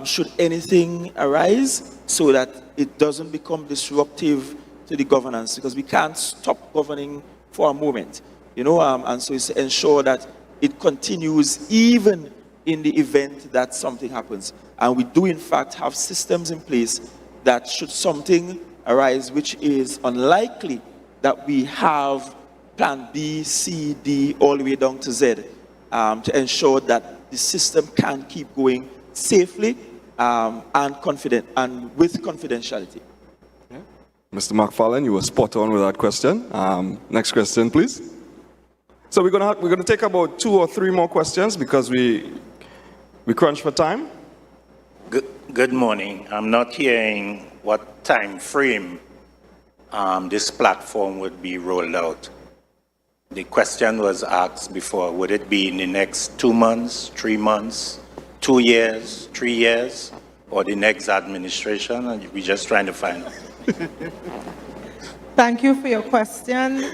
should anything arise, so that it doesn't become disruptive to the governance, because we can't stop governing for a moment, and so it's to ensure that it continues even in the event that something happens. And we do in fact have systems in place that should something arise, which is unlikely, that we have plan B, C, D, all the way down to Z, to ensure that the system can keep going safely and confident and with confidentiality. Mr. McFarlane, you were spot on with that question. Next question, please. So we're gonna take about 2 or 3 more questions because we crunch for time. Good morning. I'm not hearing what time frame this platform would be rolled out. The question was asked before, would it be in the next 2 months, 3 months, 2 years, 3 years, or the next administration? And we're just trying to find out. Thank you for your question.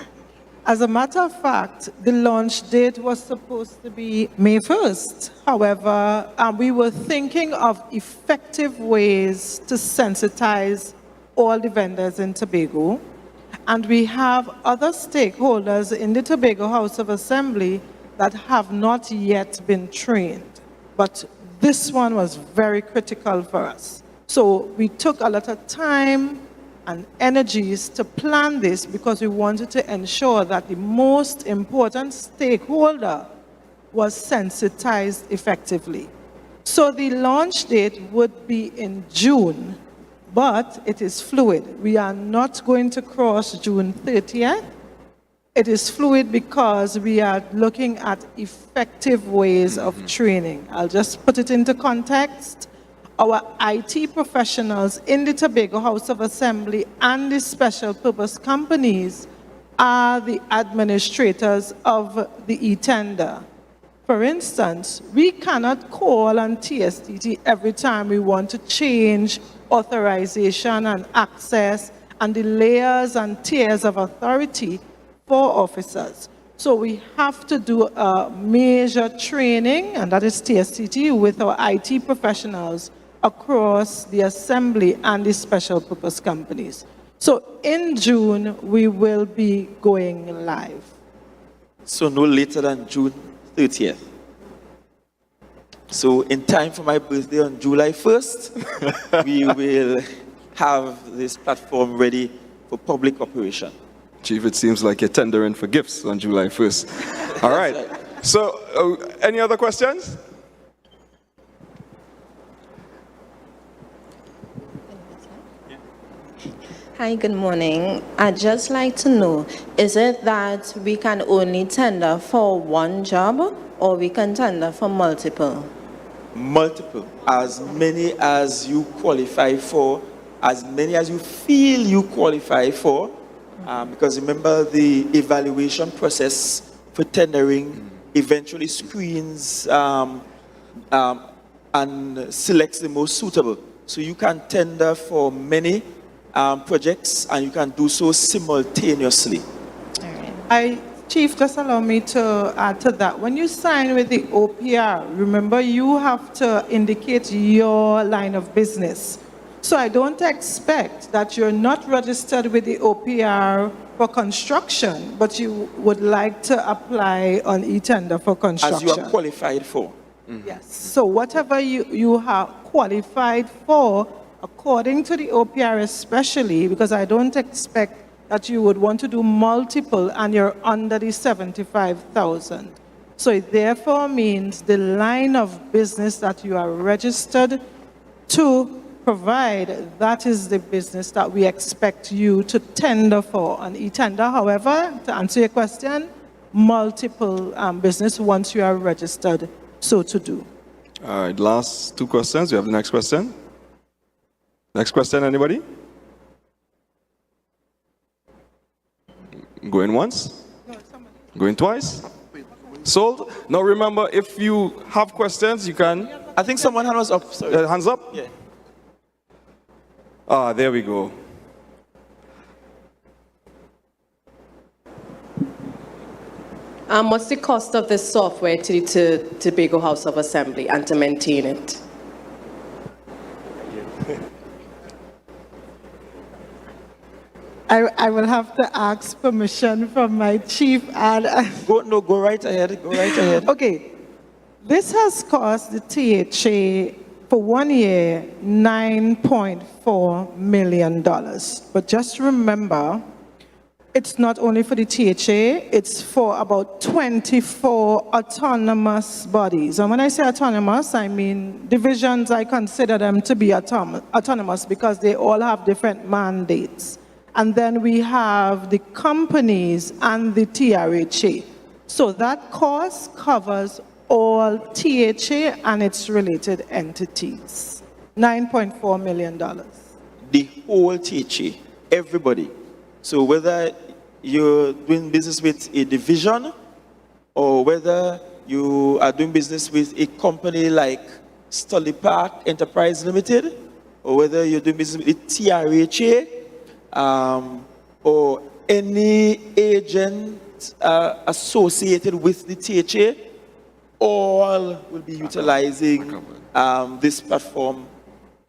As a matter of fact, the launch date was supposed to be May 1st. However, we were thinking of effective ways to sensitize all the vendors in Tobago. And we have other stakeholders in the Tobago House of Assembly that have not yet been trained. But this one was very critical for us. So we took a lot of time and energies to plan this because we wanted to ensure that the most important stakeholder was sensitized effectively. So the launch date would be in June, but it is fluid. We are not going to cross June 30th. It is fluid because we are looking at effective ways of training. I'll just put it into context. Our IT professionals in the Tobago House of Assembly and the special purpose companies are the administrators of the eTender. For instance, we cannot call on TSTT every time we want to change authorization and access and the layers and tiers of authority for officers. So we have to do a major training, and that is TSTT, with our IT professionals across the Assembly and the special purpose companies. So in June, we will be going live. So no later than June 30th. So in time for my birthday on July 1st, we will have this platform ready for public operation. Chief, it seems like you're tendering for gifts on July 1st. All right. So any other questions? Hi, good morning. I'd just like to know, is it that we can only tender for one job or we can tender for multiple? Multiple. As many as you qualify for, as many as you feel you qualify for. Because remember, the evaluation process for tendering eventually screens and selects the most suitable. So you can tender for many projects, and you can do so simultaneously. Chief, just allow me to add to that. When you sign with the OPR, remember you have to indicate your line of business. So I don't expect that you're not registered with the OPR for construction, but you would like to apply on eTender for construction. As you are qualified for. Yes. So whatever you have qualified for, according to the OPR especially, because I don't expect that you would want to do multiple and you're under the 75,000. So it therefore means the line of business that you are registered to provide, that is the business that we expect you to tender for an eTender. However, to answer your question, multiple business once you are registered so to do. All right, last two questions. We have the next question. Next question, anybody? Going once? Going twice? Sold? Now remember, if you have questions, you can... I think someone hand was up. Sorry. Hands up? Yeah. Ah, there we go. What's the cost of this software to Tobago House of Assembly and to maintain it? I will have to ask permission from my chief and... Go right ahead, go right ahead. Okay, this has cost the THA for 1 year $9.4 million. But just remember, it's not only for the THA, it's for about 24 autonomous bodies. And when I say autonomous, I mean divisions, I consider them to be autonomous because they all have different mandates. And then we have the companies and the TRHA. So that cost covers all THA and its related entities. $9.4 million. The whole THA, everybody. So whether you're doing business with a division or whether you are doing business with a company like Stolly Park Enterprise Limited, or whether you're doing business with a TRHA, or any agent associated with the THA, all will be utilizing this platform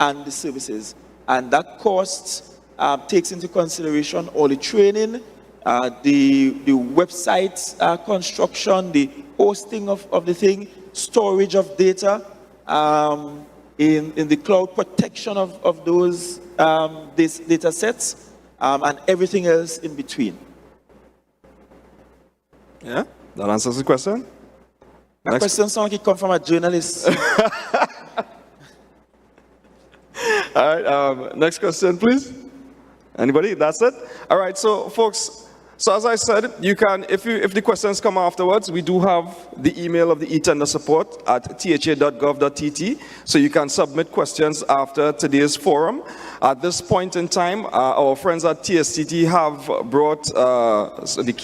and the services. And that cost takes into consideration all the training, the website construction, the hosting of the thing, storage of data, in the cloud protection of those these data sets, and everything else in between. Yeah, that answers the question. That question sounds like it comes from a journalist. All right, next question, please. Anybody? That's it? All right, so folks, so as I said, you can, if the questions come afterwards, we do have the email of the eTender support at tha.gov.tt, so you can submit questions after today's forum. At this point in time, our friends at TSTT have brought the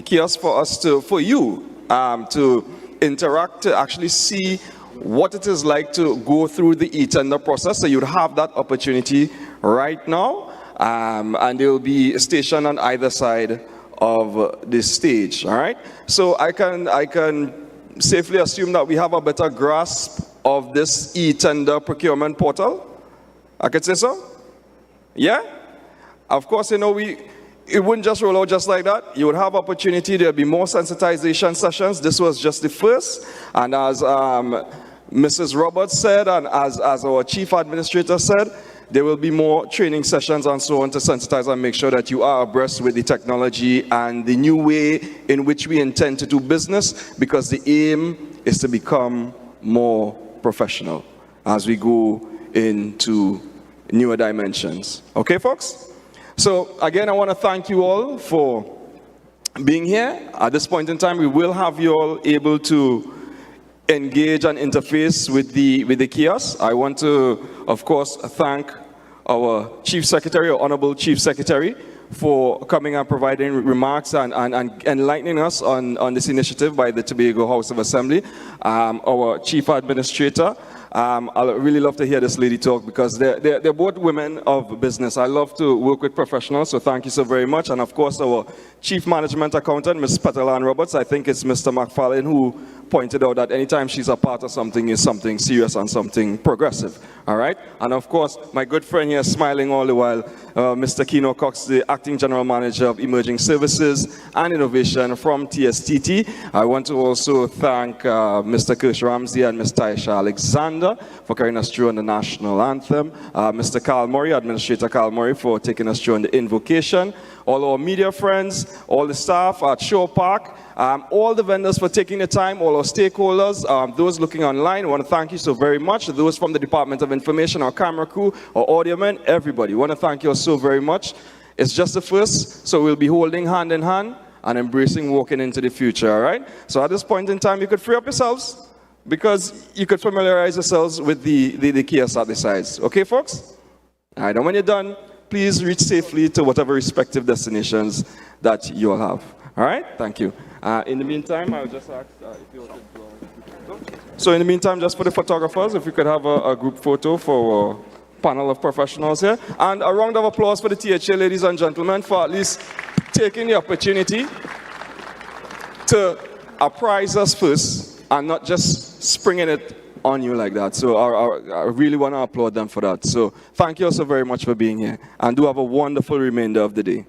kiosk for us for you to interact, to actually see what it is like to go through the eTender process. So you'd have that opportunity right now, and they will be stationed on either side of this stage. All right. So I can safely assume that we have a better grasp of this eTender procurement portal. I could say so. Yeah. Of course, you know it wouldn't just roll out just like that. You would have opportunity. There'll be more sensitization sessions. This was just the first, and as Mrs. Roberts said, and as our chief administrator said, there will be more training sessions and so on to sensitize and make sure that you are abreast with the technology and the new way in which we intend to do business, because the aim is to become more professional as we go into newer dimensions. Okay, folks? So again, I want to thank you all for being here. At this point in time, we will have you all able to engage and interface with the kiosk. I want to, of course, thank our Chief Secretary, our Honorable Chief Secretary, for coming and providing remarks and enlightening us on this initiative by the Tobago House of Assembly. Our Chief Administrator, I'd really love to hear this lady talk, because they're both women of business. I love to work with professionals, so thank you so very much. And of course, our Chief Management Accountant, Ms. Petalan Roberts. I think it's Mr. McFarlane who pointed out that anytime she's a part of something is something serious and something progressive. All right? And of course, my good friend here smiling all the while, Mr. Keno Cox, the Acting General Manager of Emerging Services and Innovation from TSTT. I want to also thank Mr. Kirsch Ramsey and Ms. Taisha Alexander eTender, for carrying us through on the national anthem. Mr. Carl Murray, Administrator Carl Murray, for taking us through on the invocation. All our media friends, all the staff at Shore Park, all the vendors for taking the time, all our stakeholders, those looking online, I want to thank you so very much. Those from the Department of Information, our camera crew, our audio men, everybody, I want to thank you all so very much. It's just the first, so we'll be holding hand in hand and embracing walking into the future, all right? So at this point in time, you could free up yourselves because you could familiarize yourselves with the kiosk at the sides. Okay, folks? All right, and when you're done, please reach safely to whatever respective destinations that you all have. All right? Thank you. In the meantime, I'll just ask if you could So in the meantime, just for the photographers, if we could have a group photo for our panel of professionals here. And a round of applause for the THA, ladies and gentlemen, for at least taking the opportunity to apprise us first and not just springing it on you like that. So I really want to applaud them for that. So thank you also very much for being here. And do have a wonderful remainder of the day.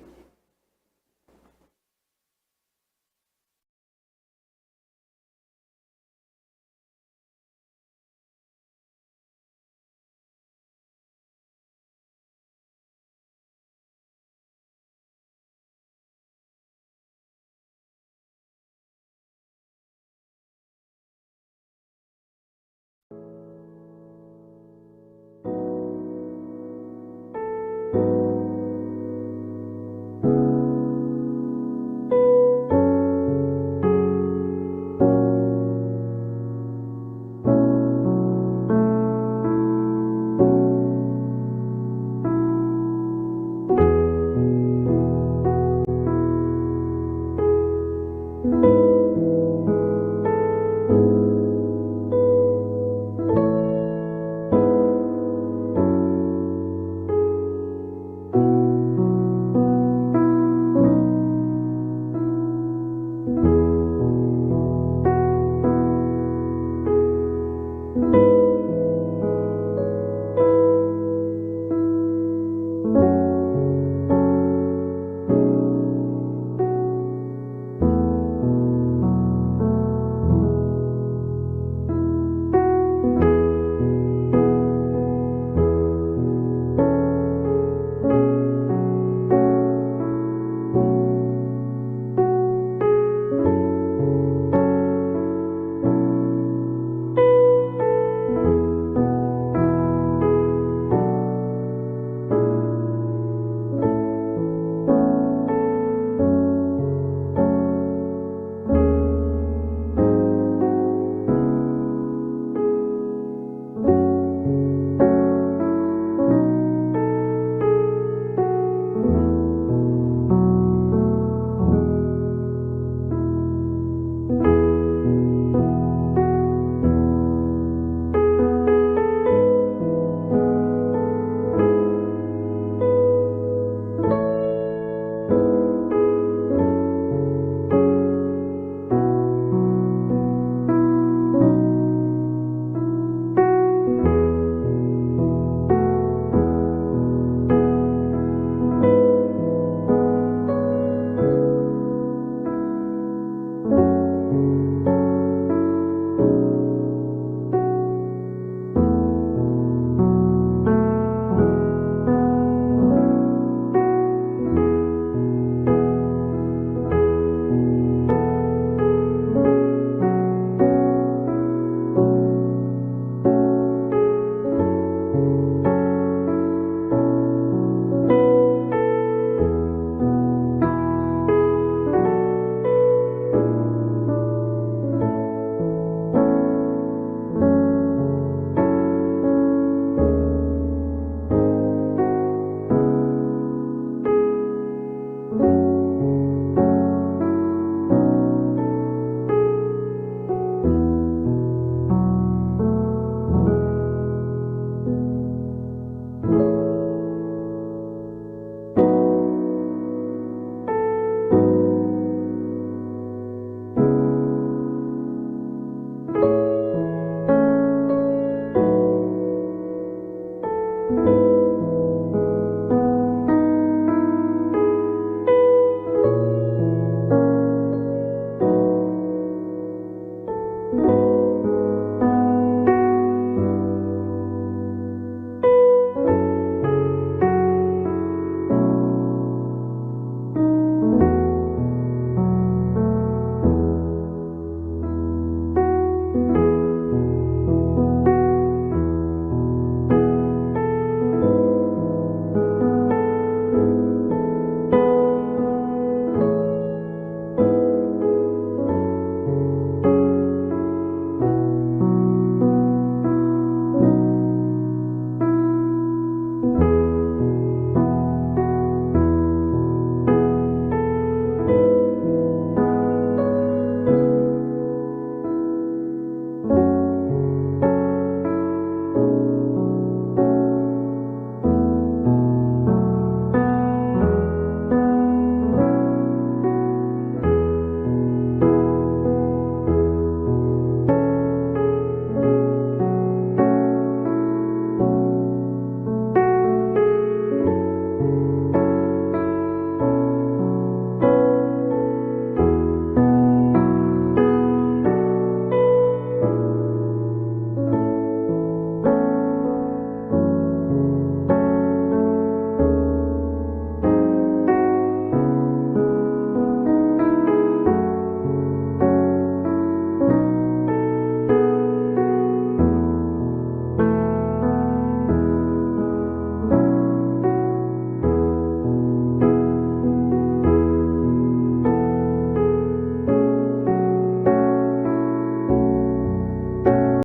you.